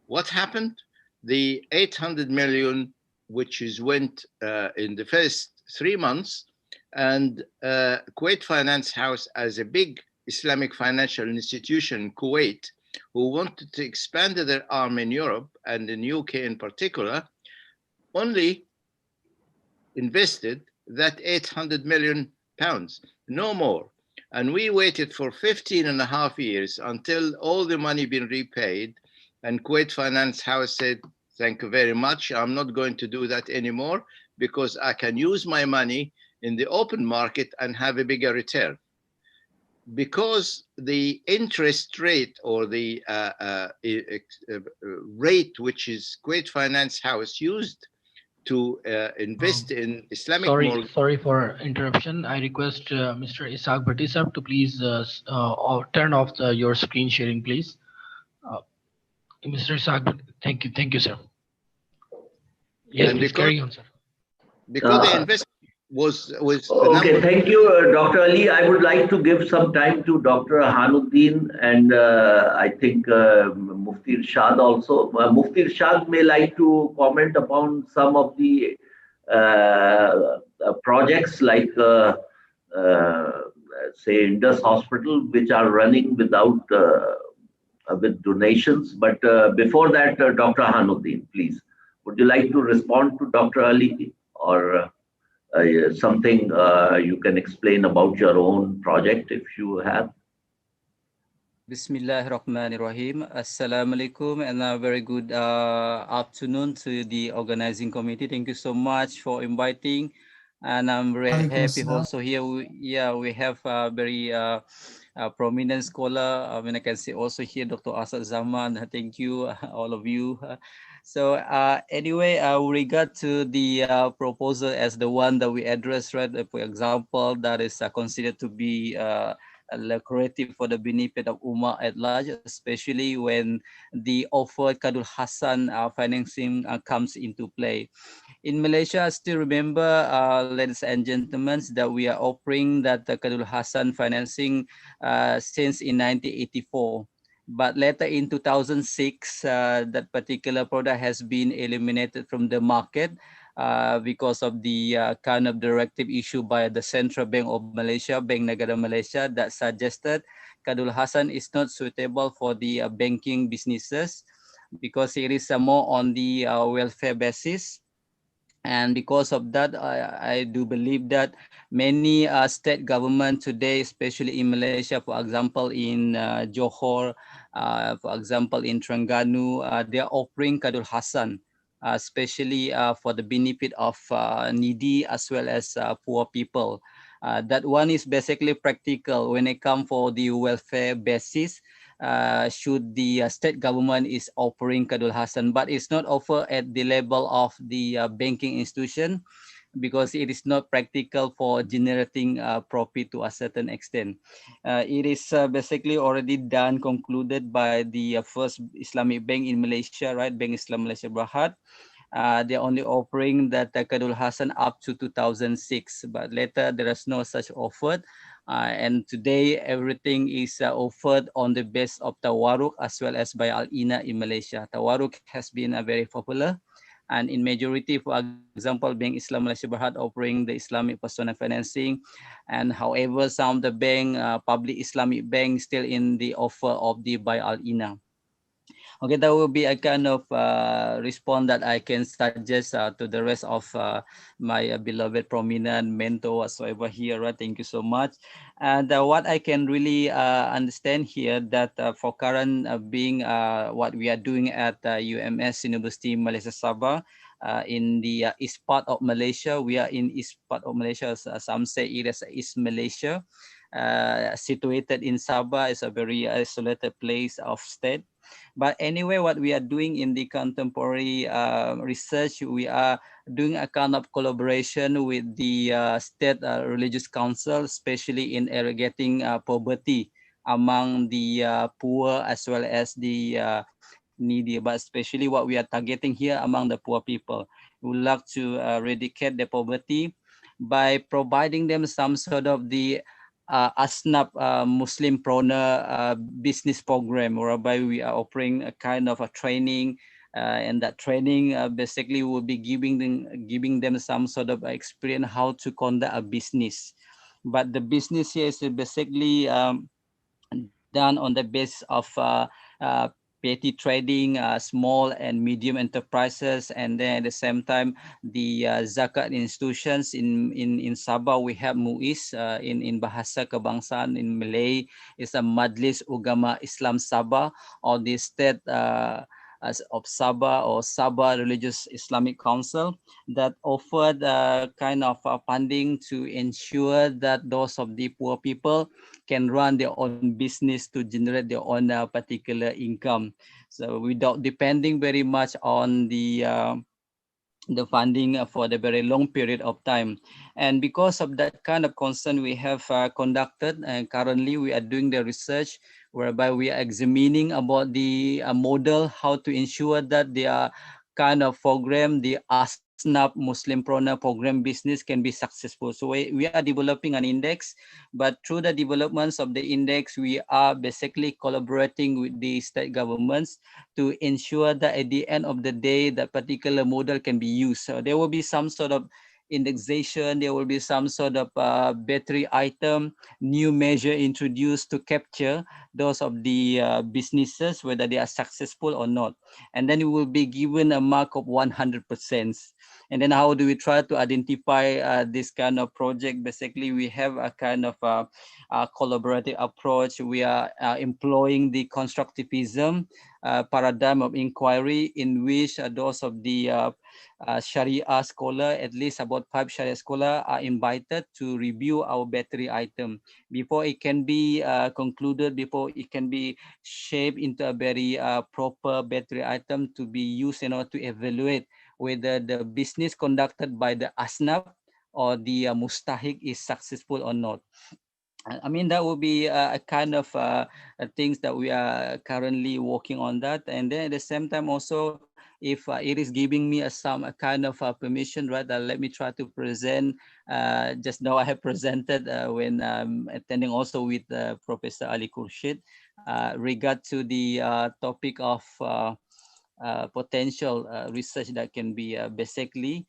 What happened? The 800 million, which went in the first 3 months, and Kuwait Finance House, as a big Islamic financial institution in Kuwait, who wanted to expand their arm in Europe and in UK in particular, only invested that 800 million pounds, no more. And we waited for 15.5 years until all the money been repaid. And Kuwait Finance House said, thank you very much. I'm not going to do that anymore because I can use my money in the open market and have a bigger return. Because the interest rate or the rate which is Kuwait Finance House used to invest in Islamic mortgage. Sorry for interruption. I request Mr. Ishaq Bhatti to please turn off your screen sharing, please. Mr. Ishaq, thank you, sir. Yes, please carry on, sir. Because was Okay, thank you, Dr. Ali. I would like to give some time to Dr. Hanudin and I think Mufti Irshad also. Mufti Irshad may like to comment upon some of the projects like, say, Indus Hospital, which are running without with donations. But before that, Dr. Hanudin, please, would you like to respond to Dr. Ali or? Something you can explain about your own project if you have. Bismillahirrahmanirrahim. Assalamualaikum and a very good afternoon to the organizing committee. Thank you so much for inviting, and I'm very happy also here. We have a very prominent scholar. I mean, I can see also here Dr. Asad Zaman. Thank you, all of you. So anyway, with regard to the proposal as the one that we addressed, right? For example, that is considered to be lucrative for the benefit of Ummah at large, especially when the offered Qardul Hasan financing comes into play. In Malaysia, I still remember, ladies and gentlemen, that we are offering that Qardul Hasan financing since in 1984. But later in 2006, that particular product has been eliminated from the market because of the kind of directive issued by the Central Bank of Malaysia, Bank Negara Malaysia, that suggested Qardul Hasan is not suitable for the banking businesses because it is more on the welfare basis. And because of that, I do believe that many state government today, especially in Malaysia, for example, in Johor, for example, in Terengganu, they are offering Qardul Hasan, especially for the benefit of needy as well as poor people. That one is basically practical when it comes for the welfare basis. Should the state government is offering Qardul Hasan, but it's not offered at the level of the banking institution because it is not practical for generating profit to a certain extent. It is basically already done, concluded by the first Islamic bank in Malaysia, right? Bank Islam Malaysia Berhad. They're only offering that Qardul Hasan up to 2006, but later there is no such offer. And today everything is offered on the base of Tawaruk as well as by Al-Ina in Malaysia. Tawaruk has been very popular, and in majority, for example, Bank Islam Malaysia Berhad offering the Islamic personal financing, and however some of the bank, public Islamic bank, still in the offer of the by Al-Ina. Okay, that will be a kind of response that I can suggest to the rest of my beloved prominent mentor whatsoever here, right? Thank you so much. And what I can really understand here that for current being what we are doing at UMS University Malaysia Sabah, in the east part of Malaysia, we are in east part of Malaysia, some say it is East Malaysia, situated in Sabah. Is a very isolated place of state. But anyway, what we are doing in the contemporary research, we are doing a kind of collaboration with the state religious council, especially in eradicating poverty among the poor as well as the needy, but especially what we are targeting here among the poor people. We would like to eradicate the poverty by providing them some sort of the ASNAP Muslim Prona business program, whereby we are offering a kind of a training, and that training basically will be giving them some sort of experience how to conduct a business. But the business here is basically done on the basis of petty trading, small and medium enterprises, and then at the same time, the zakat institutions in Sabah, we have MUIS in Bahasa Kebangsaan in Malay, is a Majlis Ugama Islam Sabah, or the state of Sabah or Sabah Religious Islamic Council, that offered kind of funding to ensure that those of the poor people can run their own business to generate their own particular income. So without depending very much on the funding for the very long period of time. And because of that kind of concern, we have conducted, and currently we are doing the research whereby we are examining about the model, how to ensure that they are kind of program, the ASNAP SNAP Muslimpreneur program business can be successful. So we are developing an index, but through the developments of the index, we are basically collaborating with the state governments to ensure that at the end of the day, that particular model can be used. So there will be some sort of indexation, there will be some sort of battery item, new measure introduced to capture those of the businesses, whether they are successful or not. And then you will be given a mark of 100%. And then how do we try to identify this kind of project? Basically, we have a kind of collaborative approach. We are employing the constructivism paradigm of inquiry, in which those of the Sharia scholar, at least about 5 Sharia scholar, are invited to review our battery item before it can be concluded, before it can be shaped into a very proper battery item to be used in order to evaluate whether the business conducted by the ASNAP or the Mustahik is successful or not. I mean, that will be a kind of things that we are currently working on that. And then at the same time also, if it is giving me some kind of permission, right, let me try to present. Just now I have presented when attending also with Professor Ali Khorshid regard to the topic of potential research that can be basically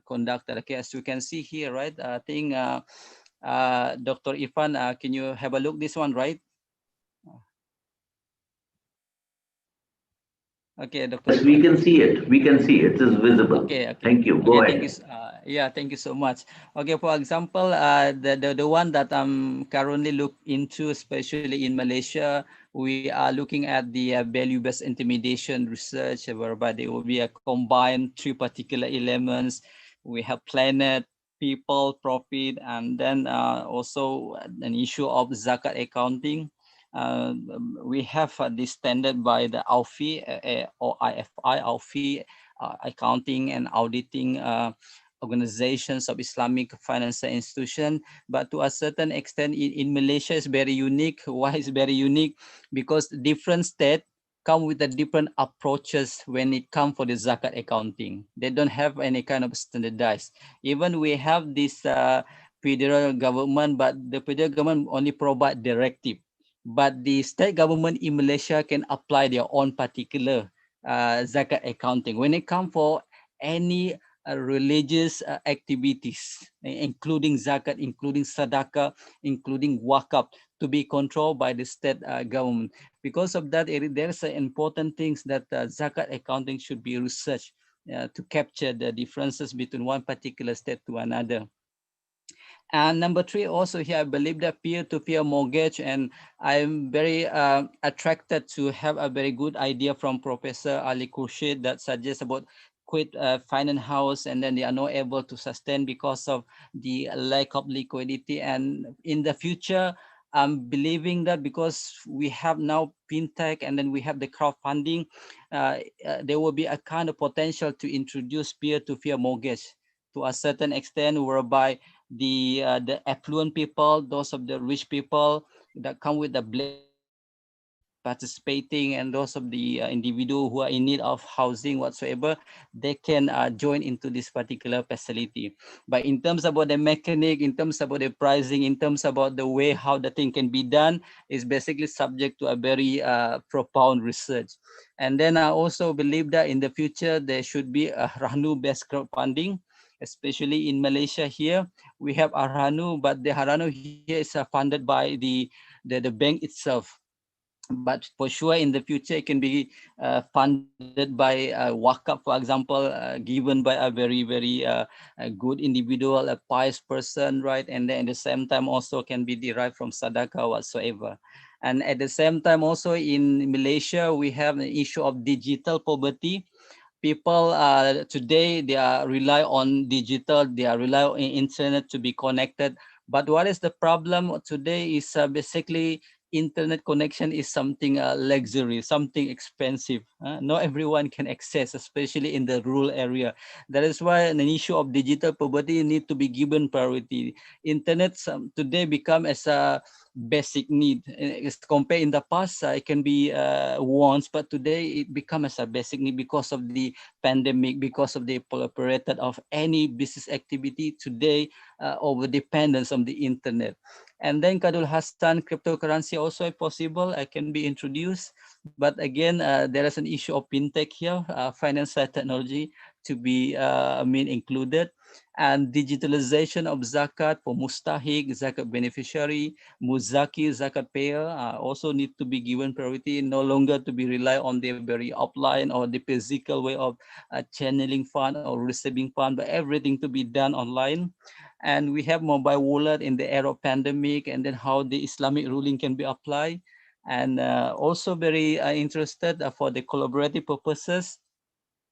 conducted. Okay, as you can see here, right? I think Dr. Irfan, can you have a look this one, right? Okay, Dr. Yes, we can see it. We can see it. It is visible. Okay. Thank you. Go ahead. Thank you. Yeah, thank you so much. Okay, for example, the one that I'm currently look into, especially in Malaysia, we are looking at the value-based intimidation research, whereby there will be a combined 3 particular elements. We have planet, people, profit, and then also an issue of zakat accounting. We have this standard by the AUFI or IFI, AUFI, accounting and auditing organizations of Islamic financial institution. But to a certain extent in Malaysia is very unique. Why is very unique? Because different states come with a different approaches when it comes for the zakat accounting. They don't have any kind of standardized. Even we have this federal government, but the federal government only provide directive. But the state government in Malaysia can apply their own particular zakat accounting. When it comes for any religious activities, including zakat, including sadaqah, including wakaf, to be controlled by the state government. Because of that, there's important things that zakat accounting should be researched to capture the differences between one particular state to another. And number 3, also here, I believe that peer-to-peer mortgage, and I'm very attracted to have a very good idea from Professor Ali Khorshid that suggests about quit finance house, and then they are not able to sustain because of the lack of liquidity. And in the future, I'm believing that because we have now fintech and then we have the crowdfunding, there will be a kind of potential to introduce peer-to-peer mortgage to a certain extent, whereby the affluent people, those of the rich people that come with the participating, and those of the individual who are in need of housing whatsoever, they can join into this particular facility. But in terms about the mechanic, in terms about the pricing, in terms about the way how the thing can be done, is basically subject to a very profound research. And then I also believe that in the future, there should be a Rahnu-based crowdfunding, especially in Malaysia here. We have Arhanu, but the Haranu here is funded by the bank itself. But for sure, in the future, it can be funded by wakaf, for example, given by a very, very good individual, a pious person, right? And then at the same time also can be derived from sadaqah whatsoever. And at the same time also in Malaysia, we have an issue of digital poverty. People today, they are rely on digital, they are rely on internet to be connected. But what is the problem today is basically internet connection is something luxury, something expensive. Not everyone can access, especially in the rural area. That is why an issue of digital poverty need to be given priority. Internet today become as a basic need. As compared in the past, it can be wants, but today it becomes a basic need because of the pandemic, because of the proliferated of any business activity today over dependence on the internet. And then Kadul Hassan, cryptocurrency also possible, can be introduced. But again, there is an issue of fintech here, financial technology to be included, and digitalization of zakat for mustahik, zakat beneficiary, muzaki, zakat payer also need to be given priority, no longer to be rely on the very offline or the physical way of channeling fund or receiving fund, but everything to be done online. And we have mobile wallet in the era of pandemic, and then how the Islamic ruling can be applied. And also very interested for the collaborative purposes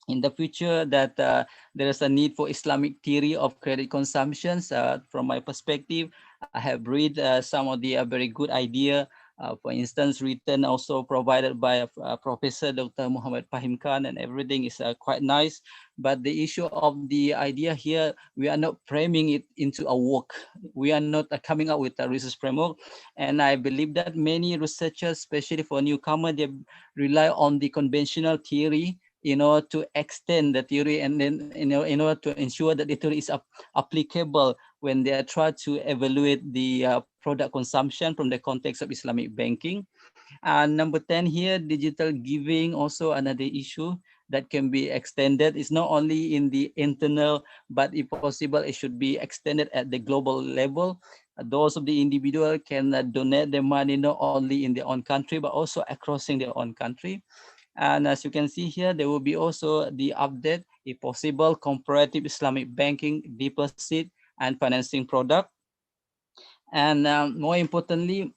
in the future, that there is a need for Islamic theory of credit consumptions. From my perspective, I have read some of the very good idea, for instance, written also provided by Professor Dr. Muhammad Fahim Khan, and everything is quite nice. But the issue of the idea here, we are not framing it into a work. We are not coming up with a research framework. And I believe that many researchers, especially for newcomer, they rely on the conventional theory in order to extend the theory, and then in order to ensure that the theory is applicable when they try to evaluate the product consumption from the context of Islamic banking. And number 10 here, digital giving, also another issue that can be extended. It's not only in the internal, but if possible, it should be extended at the global level. Those of the individual can donate their money not only in their own country, but also across their own country. And as you can see here, there will be also the update, if possible, comparative Islamic banking, deposit, and financing product. And more importantly,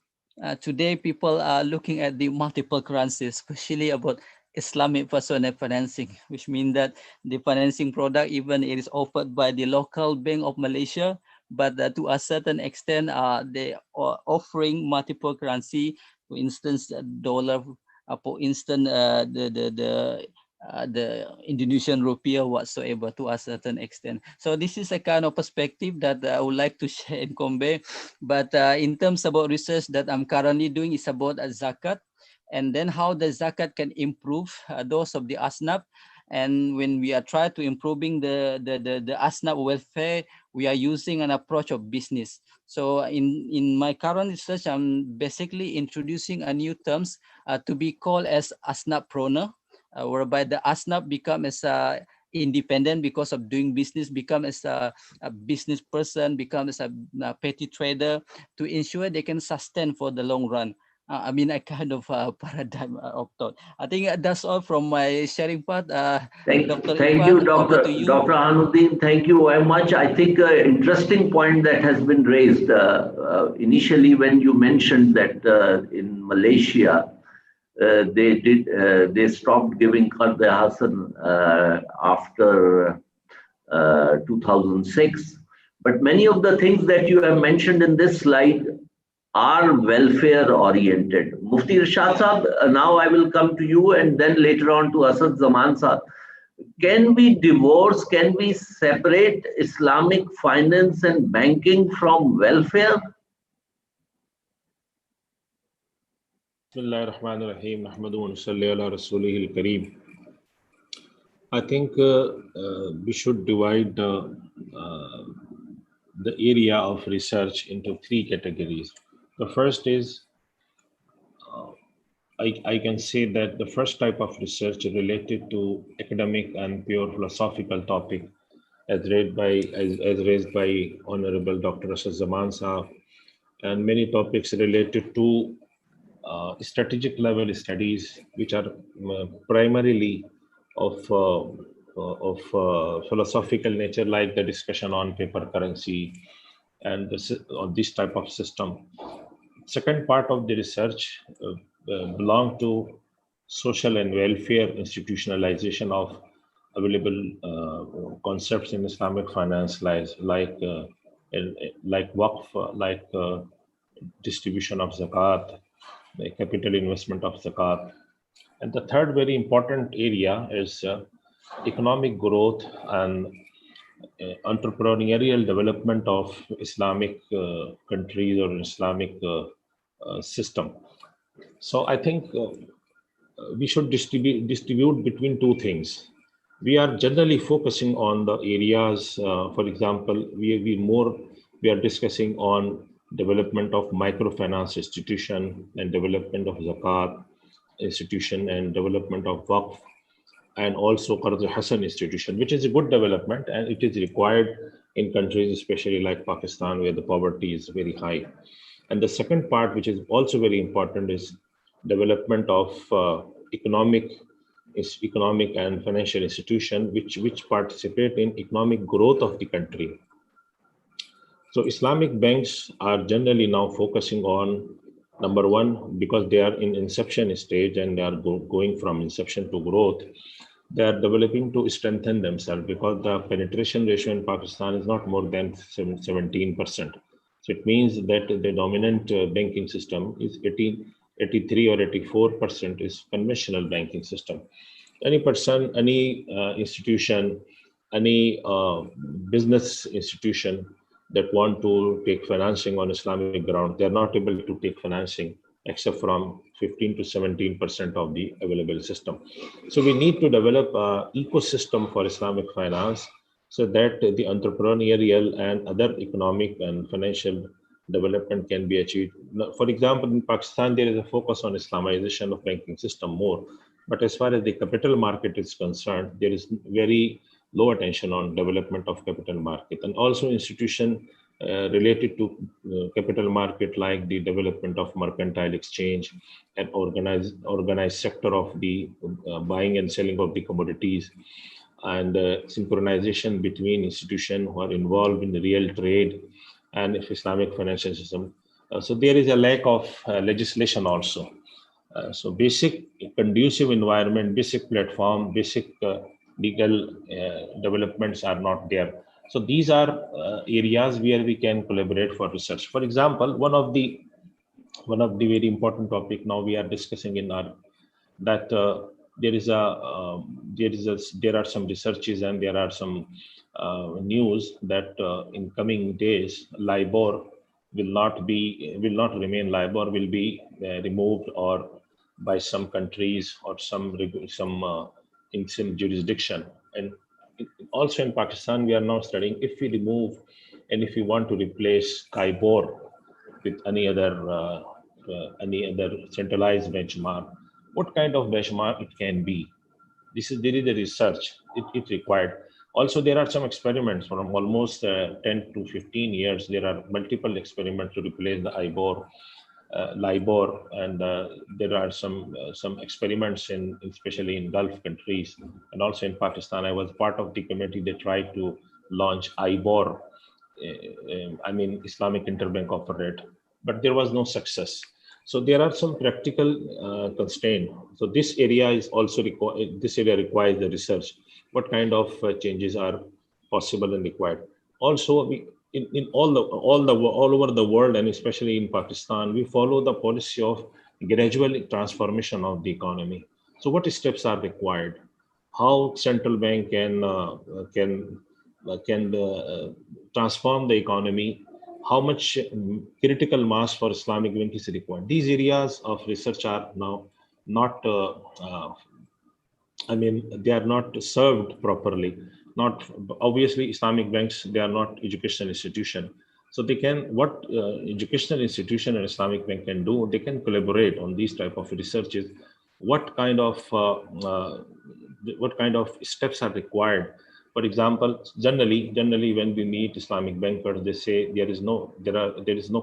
today people are looking at the multiple currencies, especially about Islamic personal financing, which means that the financing product, even it is offered by the local bank of Malaysia, but to a certain extent, they are offering multiple currency, for instance, dollar, for instance, the Indonesian rupiah whatsoever to a certain extent. So this is a kind of perspective that I would like to share and convey. But in terms about research that I'm currently doing is about zakat, and then how the zakat can improve those of the asnaf. And when we are trying to improving the asnaf welfare, we are using an approach of business. So in my current research, I'm basically introducing a new terms to be called as asnaf-preneur, whereby the asnaf become as a independent because of doing business, become as a business person, become as a petty trader, to ensure they can sustain for the long run. A kind of paradigm of thought. I think that's all from my sharing part. Thank Dr. you, Irfan, Dr. Hanudin. Thank you very much. I think an interesting point that has been raised initially when you mentioned that in Malaysia, they stopped giving Qard Hasan after 2006. But many of the things that you have mentioned in this slide are welfare oriented. Mufti Irshad Sahab, now I will come to you, and then later on to Asad Zaman Sahab. Can we divorce, can we separate Islamic finance and banking from welfare? Bismillahirrahmanirrahim. I think we should divide the area of research into three categories. The first is, I can say that the first type of research related to academic and pure philosophical topic, as raised by Honorable Dr. Asad Zaman Sahab, and many topics related to strategic level studies, which are primarily of philosophical nature, like the discussion on paper currency and this type of system. Second part of the research belong to social and welfare institutionalization of available concepts in Islamic finance, like waqf, like distribution of zakat, the capital investment of zakat. And the third very important area is economic growth and entrepreneurial development of Islamic countries or Islamic system. So I think we should distribute between two things. We are generally focusing on the areas, for example, we are discussing on development of microfinance institution and development of zakat institution and development of waqf and also Qarz Hasan institution, which is a good development and it is required in countries, especially like Pakistan, where the poverty is very high. And the second part, which is also very important, is development of economic and financial institution which participate in economic growth of the country. So Islamic banks are generally now focusing on, number one, because they are in inception stage and they are going from inception to growth, they are developing to strengthen themselves because the penetration ratio in Pakistan is not more than 17%. So it means that the dominant banking system is 83 or 84% is conventional banking system. Any person, any institution, any business institution that want to take financing on Islamic ground, they are not able to take financing except from 15 to 17% of the available system. So we need to develop an ecosystem for Islamic finance so that the entrepreneurial and other economic and financial development can be achieved. For example, in Pakistan, there is a focus on Islamization of banking system more. But as far as the capital market is concerned, there is very low attention on development of capital market and also institution related to capital market, like the development of mercantile exchange and organized sector of the buying and selling of the commodities and synchronization between institutions who are involved in the real trade and Islamic financial system. So there is a lack of legislation also. So basic conducive environment, basic platform, basic legal developments are not there. So these are areas where we can collaborate for research. For example, one of the very important topic now we are discussing in our that there are some researches and there are some news that in coming days LIBOR will not remain. LIBOR will be removed or by some countries or some in some jurisdiction. And also in Pakistan, we are now studying if we remove and if we want to replace LIBOR with any other centralized benchmark, what kind of benchmark it can be. There is a research it required. Also, there are some experiments from almost 10 to 15 years. There are multiple experiments to replace the LIBOR, and there are some experiments especially in Gulf countries and also in Pakistan. I was part of the committee that tried to launch IBOR, Islamic Interbank Offer Rate, but there was no success. So there are some practical constraints. So this area is also requires the research. What kind of changes are possible and required? Also, in all over the world and especially in Pakistan, we follow the policy of gradual transformation of the economy. So what steps are required? How central bank can transform the economy? How much critical mass for Islamic bank is required? These areas of research are now not, they are not served properly. Not obviously Islamic banks, they are not educational institution. So they can, what educational institution and Islamic bank can do, they can collaborate on these type of researches. What kind of steps are required? For example, generally when we meet Islamic bankers, they say there is no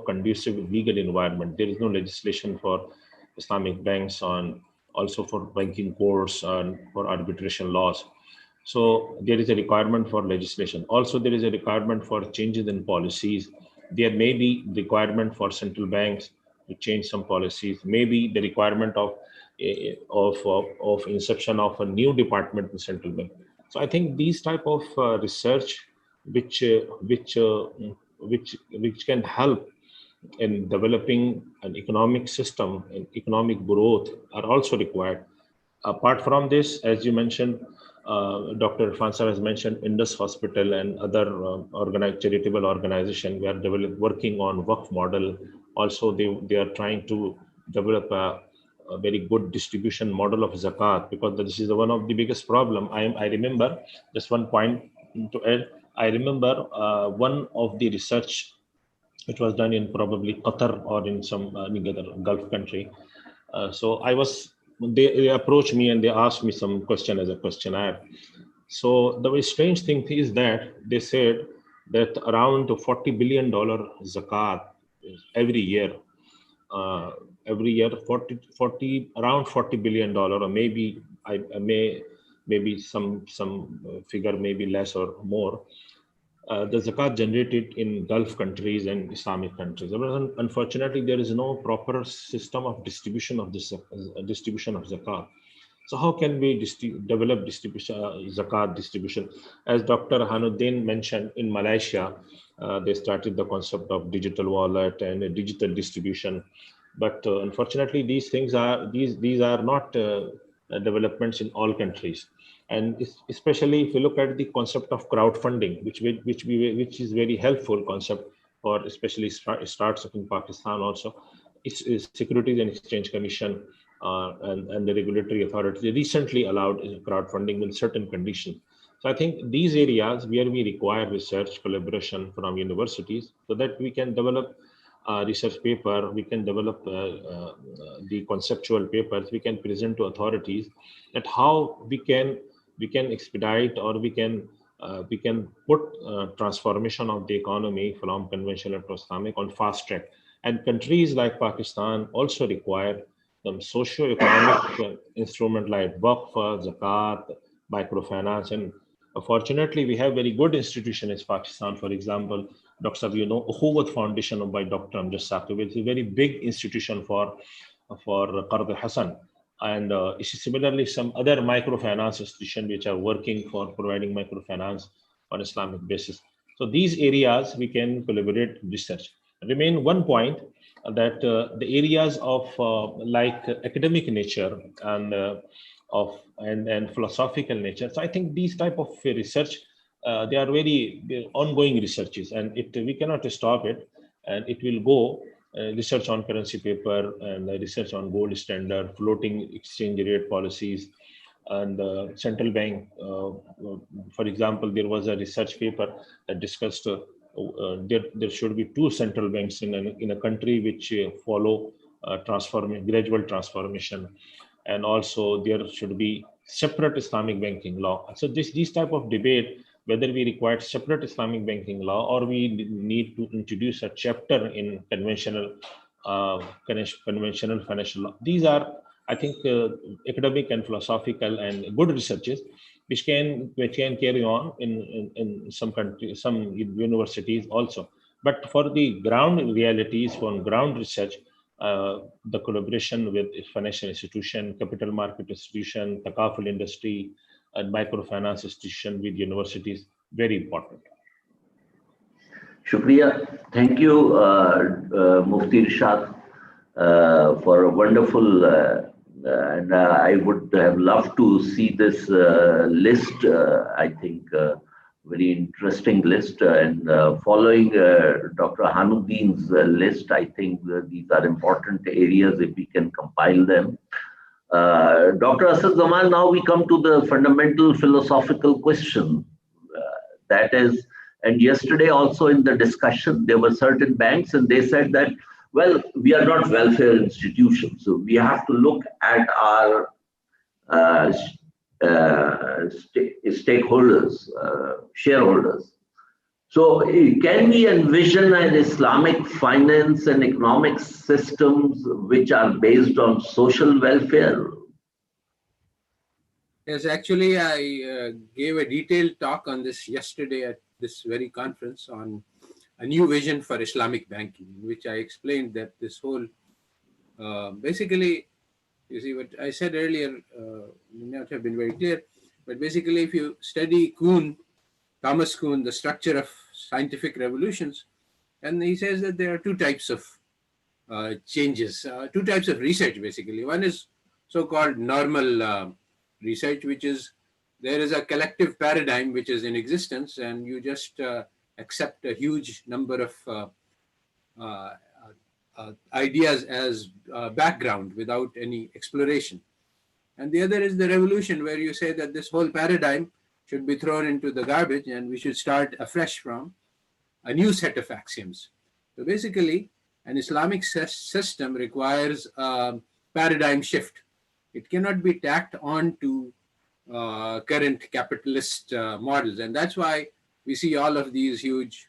conducive legal environment. There is no legislation for Islamic banks on also for banking courts and for arbitration laws. So there is a requirement for legislation. Also, there is a requirement for changes in policies. There may be requirement for central banks to change some policies. Maybe the requirement of inception of a new department in central bank. So I think these type of research, which can help in developing an economic system and economic growth, are also required. Apart from this, as you mentioned, Dr. Irfan sir has mentioned Indus Hospital and other charitable organization. We are working on work model, Also, they are trying to develop a very good distribution model of zakat, because this is one of the biggest problem. I remember just one point to add. I remember one of the research which was done in probably Qatar or in some other Gulf country. They approached me and they asked me some question as a questionnaire. So the very strange thing is that they said that around $40 billion zakat every year, around $40 billion, or maybe maybe some figure maybe less or more. The zakat generated in Gulf countries and Islamic countries. Unfortunately, there is no proper system of distribution of this distribution of zakat. So how can we develop zakat distribution? As Dr. Hanudin mentioned, in Malaysia, they started the concept of digital wallet and digital distribution. But unfortunately, these things are not developments in all countries. And especially if you look at the concept of crowdfunding, which is very helpful concept for especially startups in Pakistan also. It's Securities and Exchange Commission and the regulatory authority recently allowed crowdfunding with certain conditions. So I think these areas where we require research collaboration from universities, so that we can develop research paper, we can develop the conceptual papers, we can present to authorities that how we can expedite, or we can put transformation of the economy from conventional to Islamic on fast track. And countries like Pakistan also require some socio-economic instrument like waqf, zakat, microfinance, and fortunately we have very good institutions in Pakistan. For example, Dr. Ukhuwat Foundation by Dr. Amjad Saqib, it's a very big institution for Qard Hasan. And similarly, some other microfinance institutions which are working for providing microfinance on Islamic basis. So these areas we can collaborate research. Remain one point that the areas of like academic nature and and philosophical nature. So I think these type of research they are very ongoing researches, and we cannot stop it, and it will go. Research on currency paper and research on gold standard, floating exchange rate policies, and central bank. For example, there was a research paper that discussed there should be 2 central banks in a country which follow gradual transformation, and also there should be separate Islamic banking law. So these type of debate, whether we require separate Islamic banking law or we need to introduce a chapter in conventional financial law. These are, I think, academic and philosophical and good researches which can carry on in some countries, some universities also. But for the ground realities, for ground research, the collaboration with financial institution, capital market institution, takaful industry, and microfinance institution with universities, very important. Shukriya. Thank you, Mufti Irshad, for a wonderful, and I would have loved to see this list. I think very interesting list, and following Dr. Hanudin's list, I think these are important areas if we can compile them. Dr. Asad Zaman, now we come to the fundamental philosophical question. That is, and yesterday also in the discussion, there were certain banks and they said that, well, we are not welfare institutions, so we have to look at our stakeholders, shareholders. So can we envision an Islamic finance and economic systems which are based on social welfare? Yes, actually, I gave a detailed talk on this yesterday at this very conference on a new vision for Islamic banking, in which I explained that this whole, basically, you see what I said earlier may not have been very clear, but basically if you study Thomas Kuhn, the structure of scientific revolutions, and he says that there are 2 types of changes, 2 types of research basically. One is so-called normal research, which is there is a collective paradigm which is in existence, and you just accept a huge number of ideas as background without any exploration. And the other is the revolution, where you say that this whole paradigm should be thrown into the garbage and we should start afresh from a new set of axioms. So basically, an Islamic system requires a paradigm shift. It cannot be tacked on to current capitalist models. And that's why we see all of these huge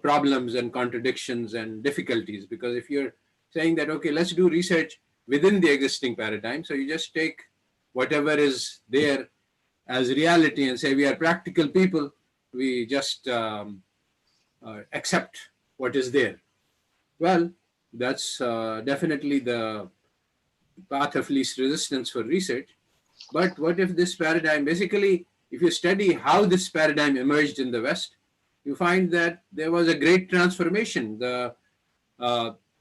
problems and contradictions and difficulties. Because if you're saying that, okay, let's do research within the existing paradigm, so you just take whatever is there as reality and say we are practical people, we just accept what is there. Well, that's definitely the path of least resistance for research. But what if this paradigm, basically, if you study how this paradigm emerged in the West, you find that there was a great transformation. The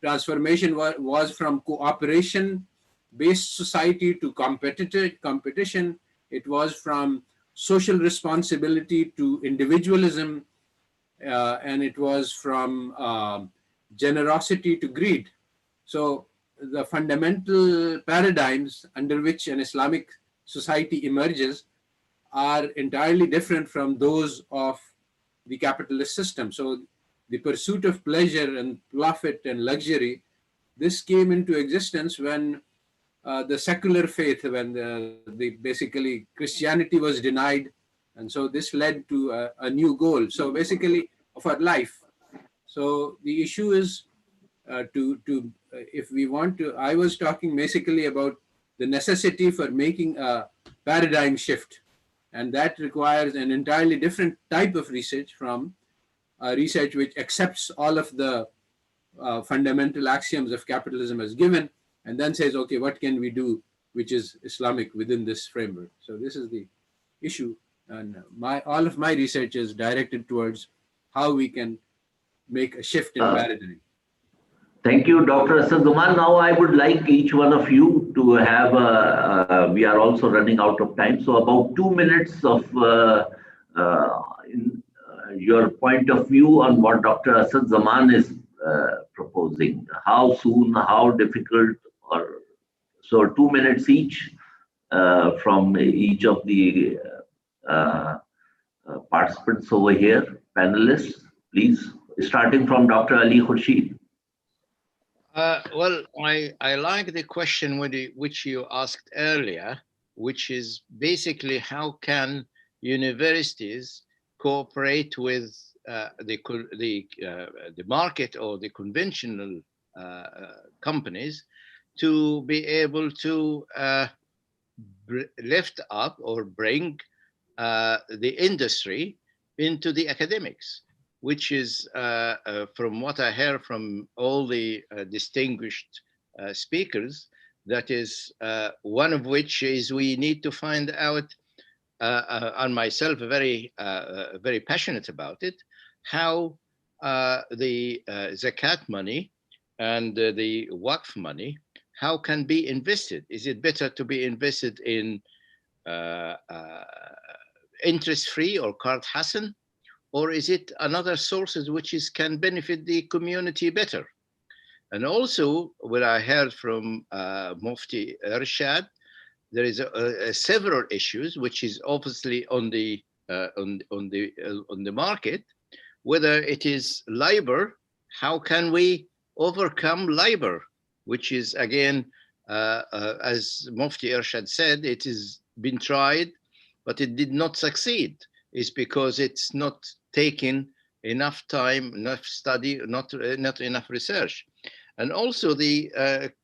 transformation was from cooperation-based society to competition. It was from social responsibility to individualism, and it was from generosity to greed. So the fundamental paradigms under which an Islamic society emerges are entirely different from those of the capitalist system. So the pursuit of pleasure and profit and luxury, this came into existence when the secular faith, when basically Christianity was denied. And so this led to a new goal. So basically of our life. So the issue is if we want to, I was talking basically about the necessity for making a paradigm shift. And that requires an entirely different type of research from research which accepts all of the fundamental axioms of capitalism as given, and then says, okay, what can we do which is Islamic within this framework? So this is the issue. And all of my research is directed towards how we can make a shift in paradigm. Thank you, Dr. Asad. Now I would like each one of you to have, we are also running out of time, so about 2 minutes of your point of view on what Dr. Asad Zaman is proposing. How soon, how difficult, or so 2 minutes each from each of the participants over here, panelists, please, starting from Dr. Ali Khorshid. Well, I like the question which you asked earlier, which is basically how can universities cooperate with the market or the conventional companies to be able to lift up or bring the industry into the academics, which is, from what I hear from all the distinguished speakers, that is one of which is we need to find out, and myself very passionate about it, how the zakat money and the waqf money, how can be invested? Is it better to be invested in interest-free or Qard Hasan, or is it another sources which can benefit the community better? And also, what I heard from Mufti Irshad, there is several issues which is obviously on the market, whether it is labor, how can we overcome labor, which is again, as Mufti Irshad said, it has been tried, but it did not succeed. Is because it's not taken enough time, enough study, not enough research. And also the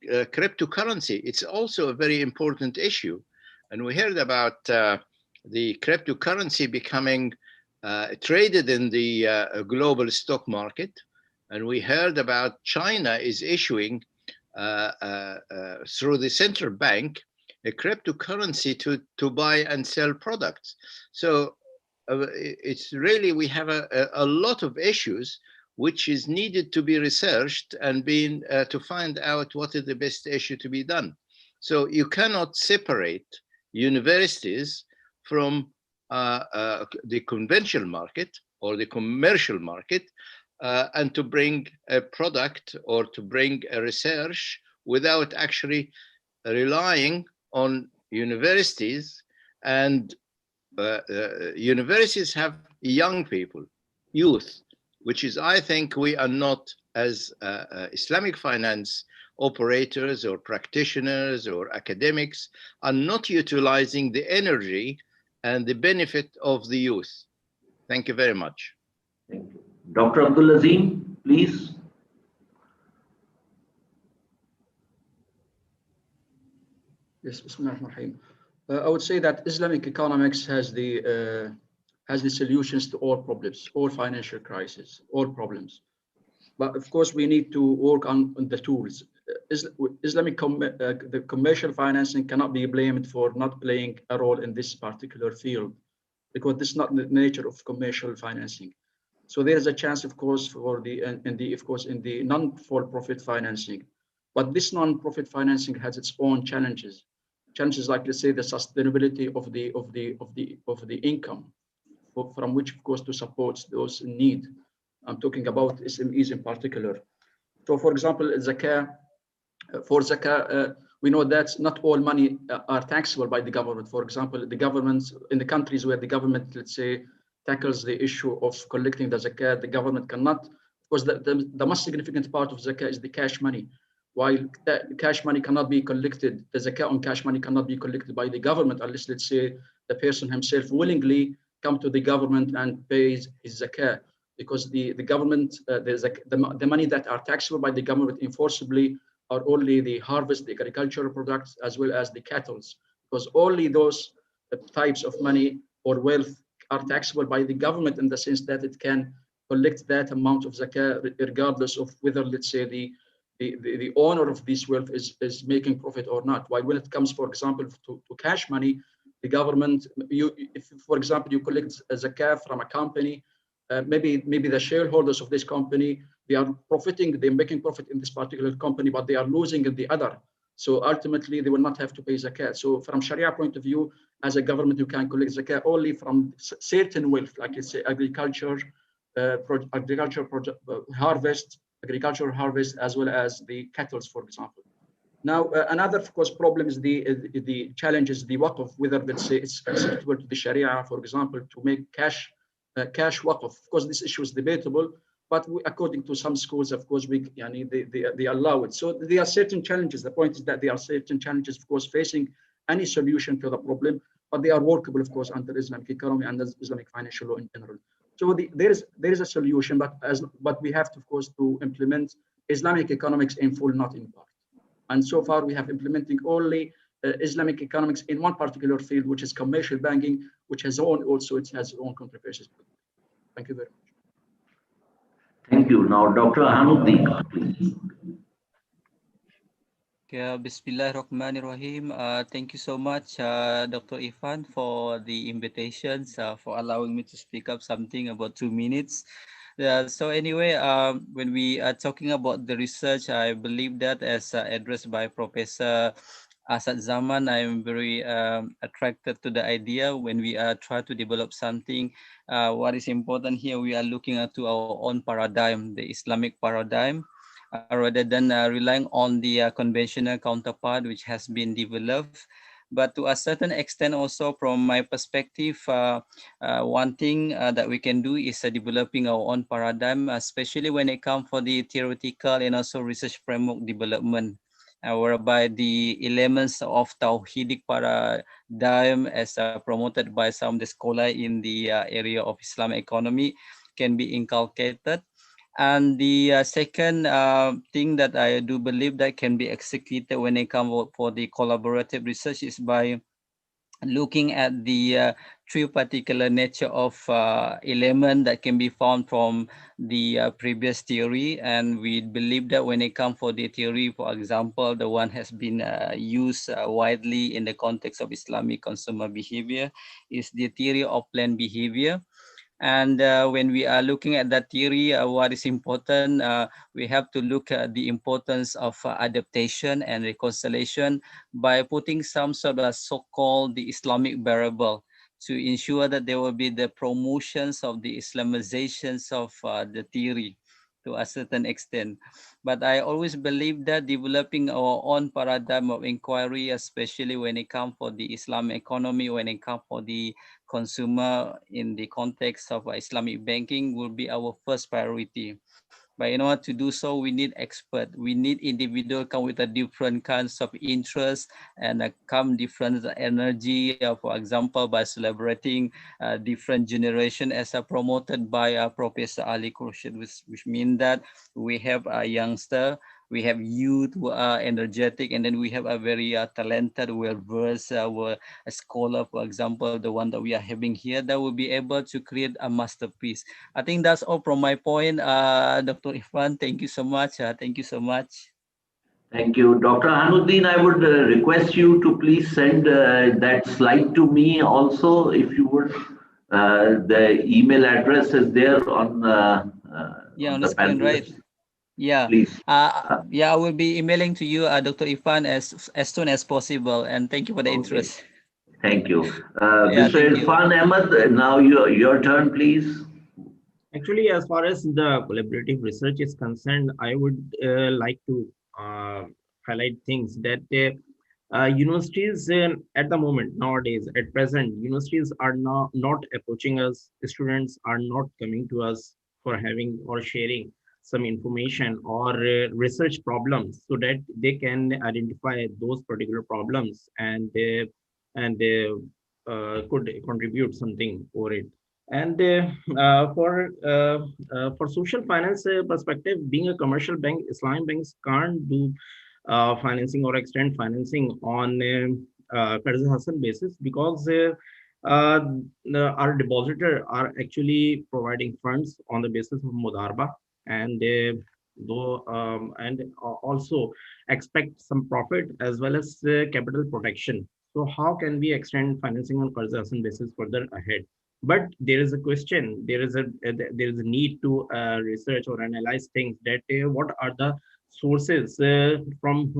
cryptocurrency, it's also a very important issue. And we heard about the cryptocurrency becoming traded in the global stock market. And we heard about China is issuing through the central bank a cryptocurrency to buy and sell products. So it's really, we have a lot of issues which is needed to be researched and being to find out what is the best issue to be done. So you cannot separate universities from the conventional market or the commercial market and to bring a product or to bring a research without actually relying on universities. And universities have young people, youth, which is, I think, we are not as Islamic finance operators or practitioners or academics are not utilizing the energy and the benefit of the youth. Thank you very much. Thank you. Dr. Abdulazeem, please. Yes, Bismillahirrahmanirrahim. I would say that Islamic economics has the solutions to all problems, all financial crises, all problems. But of course, we need to work on the tools. The commercial financing cannot be blamed for not playing a role in this particular field, because this is not the nature of commercial financing. So there is a chance, of course, for in the non-for-profit financing, but this non-profit financing has its own challenges. Challenges like, let's say, the sustainability of the income, from which, of course, to support those in need. I'm talking about SMEs in particular. So, for example, zakah. For zakah, we know that not all money are taxable by the government. For example, the government in the countries where the government, let's say, tackles the issue of collecting the zakat, the government cannot, because the most significant part of zakah is the cash money. While that cash money cannot be collected, the zakat on cash money cannot be collected by the government unless, let's say, the person himself willingly come to the government and pays his zakat, because the government, the money that are taxable by the government enforceably are only the harvest, the agricultural products, as well as the cattle, because only those types of money or wealth are taxable by the government in the sense that it can collect that amount of zakah regardless of whether, let's say, the owner of this wealth is making profit or not. While when it comes, for example, to cash money, the government, if for example you collect a zakah from a company, maybe the shareholders of this company, they are profiting, they're making profit in this particular company, but they are losing in the other. So ultimately, they will not have to pay zakat. So from Sharia point of view, as a government, you can collect zakat only from certain wealth, like let's say agricultural harvest, as well as the cattle, for example. Now, another, of course, problem is the challenges, the waqf, whether, let's say, it's acceptable to the Sharia, for example, to make cash waqf. Of course, this issue is debatable, but according to some schools, of course, they allow it. So there are certain challenges. The point is that there are certain challenges, of course, facing any solution to the problem, but they are workable, of course, under Islamic economy and Islamic financial law in general. So there is a solution, but we have to, of course, to implement Islamic economics in full, not in part. And so far, we have implementing only Islamic economics in one particular field, which is commercial banking, which has its own controversies. Thank you very much. Thank you. Now, Dr. Hanudin, please. Okay, Bismillahirrahmanirrahim. Thank you so much, Dr. Irfan, for the invitations, for allowing me to speak up something about 2 minutes. So anyway, when we are talking about the research, I believe that as addressed by Professor Asad Zaman, I am very attracted to the idea when we are trying to develop something. What is important here, we are looking at to our own paradigm, the Islamic paradigm, rather than relying on the conventional counterpart which has been developed. But to a certain extent also from my perspective, one thing that we can do is developing our own paradigm, especially when it comes for the theoretical and also research framework development, whereby the elements of Tawhidic paradigm as promoted by some of the scholars in the area of Islamic economy can be inculcated. And the second thing that I do believe that can be executed when it comes for the collaborative research is by looking at the three particular nature of element that can be found from the previous theory. And we believe that when it comes for the theory, for example, the one has been used widely in the context of Islamic consumer behavior is the theory of planned behavior. And when we are looking at that theory, what is important, we have to look at the importance of adaptation and reconciliation by putting some sort of so-called the Islamic variable to ensure that there will be the promotions of the Islamizations of the theory. to a certain extent. But I always believe that developing our own paradigm of inquiry, especially when it comes for the Islamic economy, when it comes for the consumer in the context of Islamic banking, will be our first priority. But in order to do so, we need expert. We need individual come with a different kinds of interest and come different energy. For example, by celebrating different generation as promoted by Professor Ali Khorshid, which means that we have a youngster, we have youth who are energetic, and then we have a very talented, well-versed a scholar, for example, the one that we are having here, that will be able to create a masterpiece. I think that's all from my point, Dr. Irfan. Thank you so much. Thank you so much. Thank you. Dr. Hanudin, I would request you to please send that slide to me also, if you would. The email address is there on, on the screen, right? Yeah. Please. Yeah, I will be emailing to you, Dr. Irfan, as soon as possible. And thank you for the interest. Thank you. Mr. Irfan Ahmed, now your turn, please. Actually, as far as the collaborative research is concerned, I would like to highlight things that universities at the moment, nowadays, at present, universities are not approaching us. Students are not coming to us for having or sharing some information or research problems, so that they can identify those particular problems and could contribute something for it. And for social finance perspective, being a commercial bank, Islamic banks can't do financing or extend financing on Qarz Hasan basis, because our depositor are actually providing funds on the basis of Mudarba, and also expect some profit as well as capital protection. So how can we extend financing on Qarz Hasan basis further ahead? But there is a question, there is a need to research or analyze things, that what are the sources from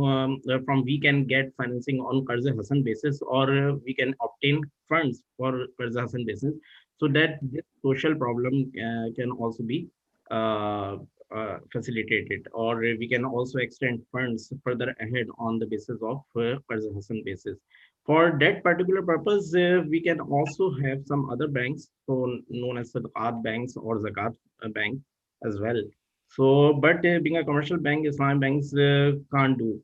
we can get financing on Qarz Hasan basis, or we can obtain funds for Qarz Hasan basis, so that this social problem can also be facilitated, or we can also extend funds further ahead on the basis of Qarz Hasan basis. For that particular purpose, we can also have some other banks, so known as Sadaqat banks or Zakat bank as well. So, but being a commercial bank, Islamic banks can't do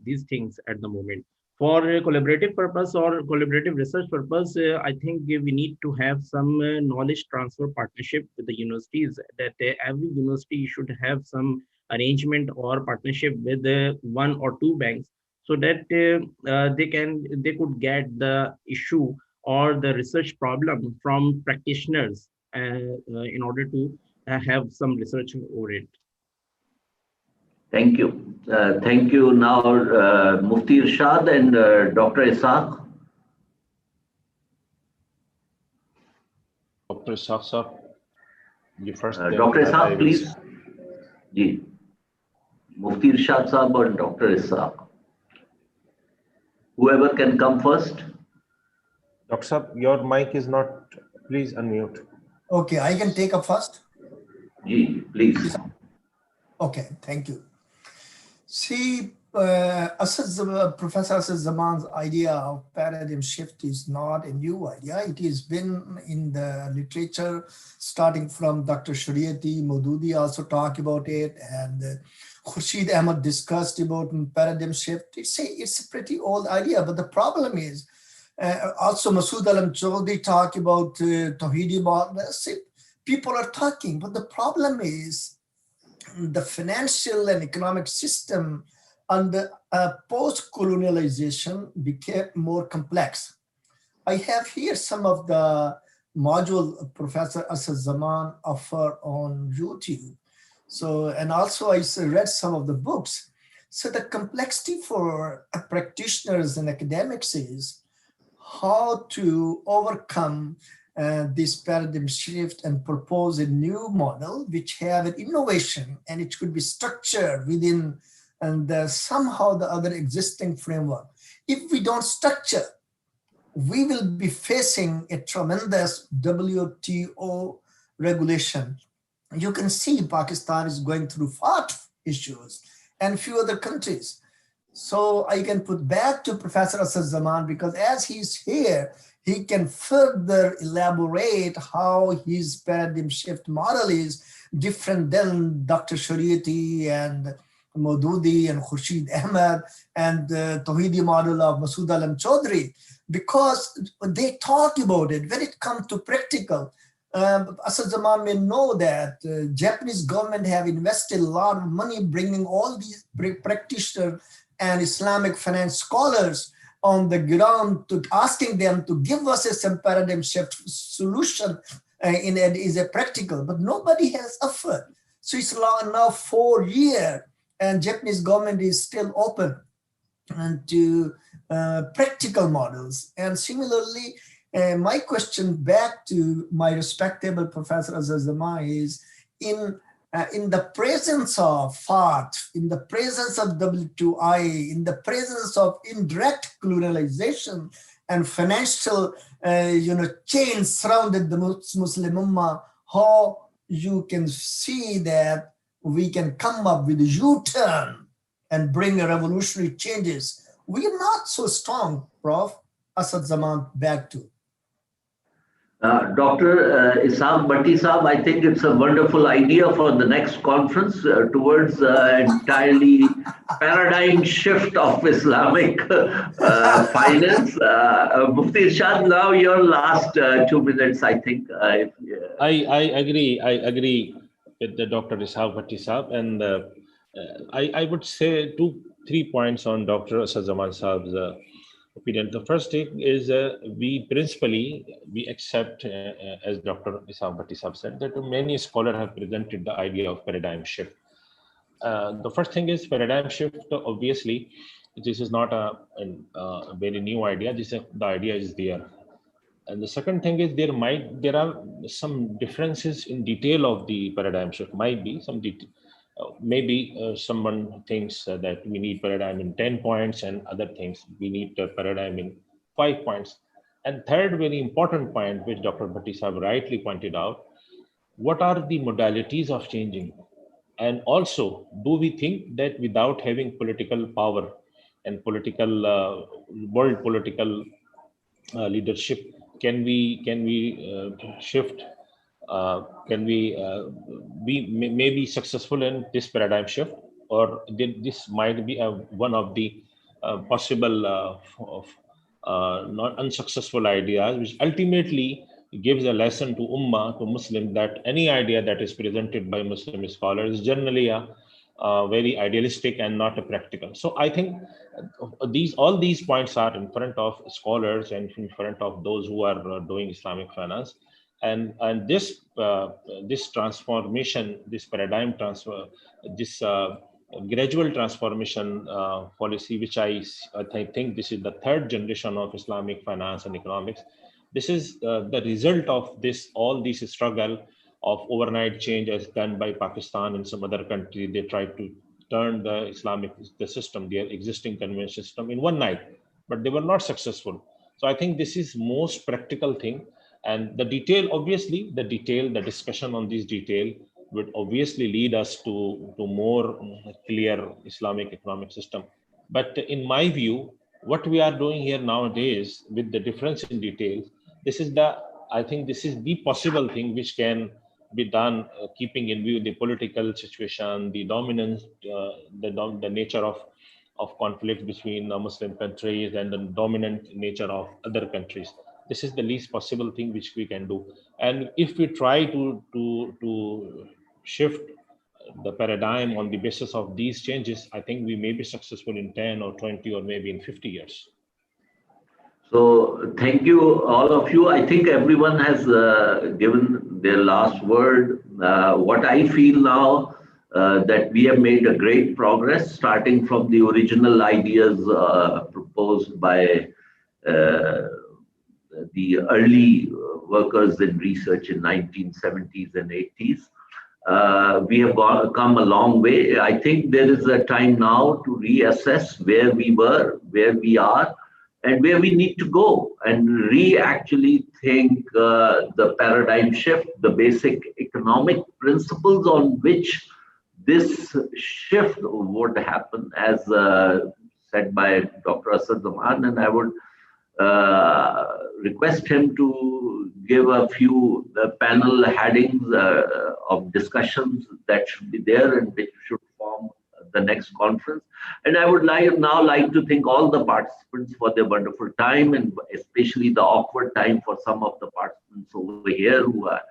these things at the moment. For collaborative purpose or collaborative research purpose, I think we need to have some knowledge transfer partnership with the universities, that every university should have some arrangement or partnership with one or two banks, so that they could get the issue or the research problem from practitioners in order to have some research over it. Thank you. Thank you. Now, Mufti Irshad and Dr. Ishaq. Dr. Ishaq, sir, you first. Dr. Ishaq, please. Ji. Mufti Irshad Sahab or Dr. Ishaq. Whoever can come first. Dr. Sahab, your mic is not, please unmute. Okay, I can take up first. Ji, please. Okay, thank you. See, Professor Asad Zaman's idea of paradigm shift is not a new idea. It has been in the literature, starting from Dr. Shariati, Maududi also talked about it, and Khorshid Ahmed discussed about paradigm shift. It's a pretty old idea, but the problem is, also Masood Alam Chaudhry talked about Tawhidi Ba'as. People are talking, but the problem is, the financial and economic system under post-colonialization became more complex. I have here some of the module Professor Asad Zaman offer on YouTube. So, and also I read some of the books. So the complexity for practitioners and academics is how to overcome this paradigm shift and propose a new model which have an innovation, and it could be structured within and somehow the other existing framework. If we don't structure, we will be facing a tremendous WTO regulation You can see Pakistan is going through FAT issues and few other countries. So I can put back to Professor Asad Zaman, because as he's here, he can further elaborate how his paradigm shift model is different than Dr. Shariati and Maududi and Khorshid Ahmed and the Tawhidi model of Masood Alam Chaudhry, because they talk about it. When it comes to practical, Asad Zaman may know that Japanese government have invested a lot of money bringing all these practitioners and Islamic finance scholars on the ground, to asking them to give us some paradigm shift solution is a practical, but nobody has offered. So it's now 4 years and Japanese government is still open and to practical models. And similarly, my question back to my respectable Professor Asad Zaman is, in the presence of FAT, in the presence of W2I, in the presence of indirect colonialization and financial chains surrounded the Muslim Ummah, how you can see that we can come up with a U-turn and bring a revolutionary changes. We are not so strong, Prof. Asad Zaman, back to. Dr. Ishaq Bhatti Sahab, I think it's a wonderful idea for the next conference towards entirely paradigm shift of Islamic finance. Mufti Irshad, now your last 2 minutes, I think. I agree with the Dr. Ishaq Bhatti Sahab, and I would say 2-3 points on Dr. Asad Zaman Sahab's opinion. The first thing is we accept, as Dr. Ishaq Bhatti Sahab said, that many scholars have presented the idea of paradigm shift. The first thing is paradigm shift. Obviously, this is not a very new idea. The idea is there. And the second thing is there are some differences in detail of the paradigm shift. Might be some detail. Maybe someone thinks that we need paradigm in 10 points, and other things we need a paradigm in 5 points. And third, very important point, which Dr. Bhatti Sahab rightly pointed out, what are the modalities of changing? And also, do we think that without having political power and world political leadership, can we shift? Can we be maybe successful in this paradigm shift, or this might be one of the possible not unsuccessful ideas, which ultimately gives a lesson to Ummah, to Muslims, that any idea that is presented by Muslim scholars is generally a very idealistic and not a practical. So I think all these points are in front of scholars and in front of those who are doing Islamic finance. And this transformation, this paradigm transfer, this gradual transformation policy, which I think this is the third generation of Islamic finance and economics. This is the result of all this struggle of overnight change as done by Pakistan and some other country. They tried to turn the system, their existing convention system, in one night, but they were not successful. So I think this is most practical thing. And the detail, obviously, the discussion on this detail would obviously lead us to more clear Islamic economic system. But in my view, what we are doing here nowadays with the difference in details, I think this is the possible thing which can be done, keeping in view the political situation, the dominance, the nature of conflict between Muslim countries and the dominant nature of other countries. This is the least possible thing which we can do. And if we try to shift the paradigm on the basis of these changes, I think we may be successful in 10 or 20 or maybe in 50 years. So thank you, all of you. I think everyone has given their last word. What I feel now, that we have made a great progress, starting from the original ideas proposed by the early workers in research in 1970s and 80s. We have come a long way. I think there is a time now to reassess where we were, where we are, and where we need to go and actually think the paradigm shift, the basic economic principles on which this shift would happen, as said by Dr. Asad Zaman, and I would request him to give a few panel headings of discussions that should be there and which should form the next conference. And I would now like to thank all the participants for their wonderful time, and especially the awkward time for some of the participants over here who are.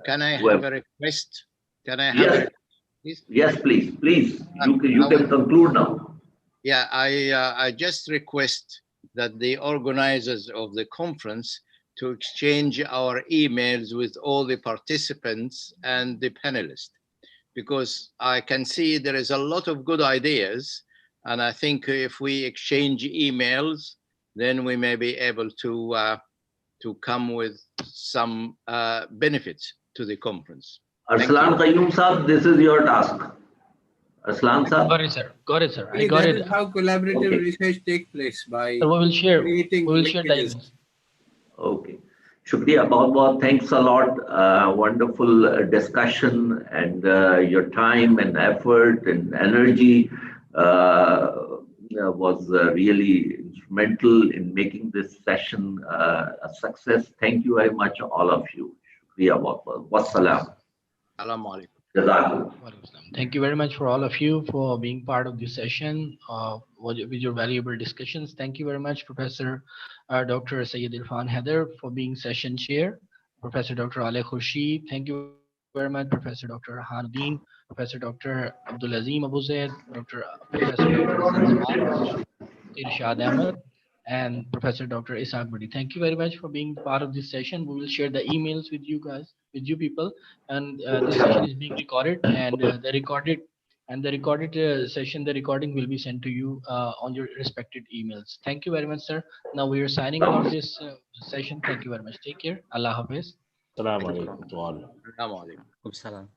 Can I have a request? Can I have yes, a request, please? Yes, please. You can conclude now. Yeah, I just request that the organizers of the conference to exchange our emails with all the participants and the panelists, because I can see there is a lot of good ideas, and I think if we exchange emails, then we may be able to come with some benefits to the conference. Arsalaan Qayum Saab, this is your task. Arsalaan Saab. Got it, sir. I Really, got that it. is how collaborative research takes place, by So we will share. creating We will share the linkages. emails. Okay. Shukriya, bahut thanks a lot. Wonderful discussion, and your time and effort and energy was really instrumental in making this session a success. Thank you very much, all of you. Shukriya, wassalam. Assalamu alaikum. Jazakum. Thank you very much for all of you for being part of this session with your valuable discussions. Thank you very much, Professor Dr. Syed Irfan Hyder, for being session chair. Professor Dr. Ali Khorshid, thank you very much. Professor Dr. Hanudin, Professor Dr. Abdulazeem Abozaid, Professor Dr. Zaman, Irshad Ahmed, and Professor Dr. Ishaq Bhatti. Thank you very much for being part of this session. We will share the emails with you guys, with you people, and this session is being recorded, and the recorded session, the recording will be sent to you on your respected emails. Thank you very much, sir. Now we are signing off this session. Thank you very much. Take care. Allah Hafiz. Assalamu alaikum to all. Assalamu alaikum. Salam.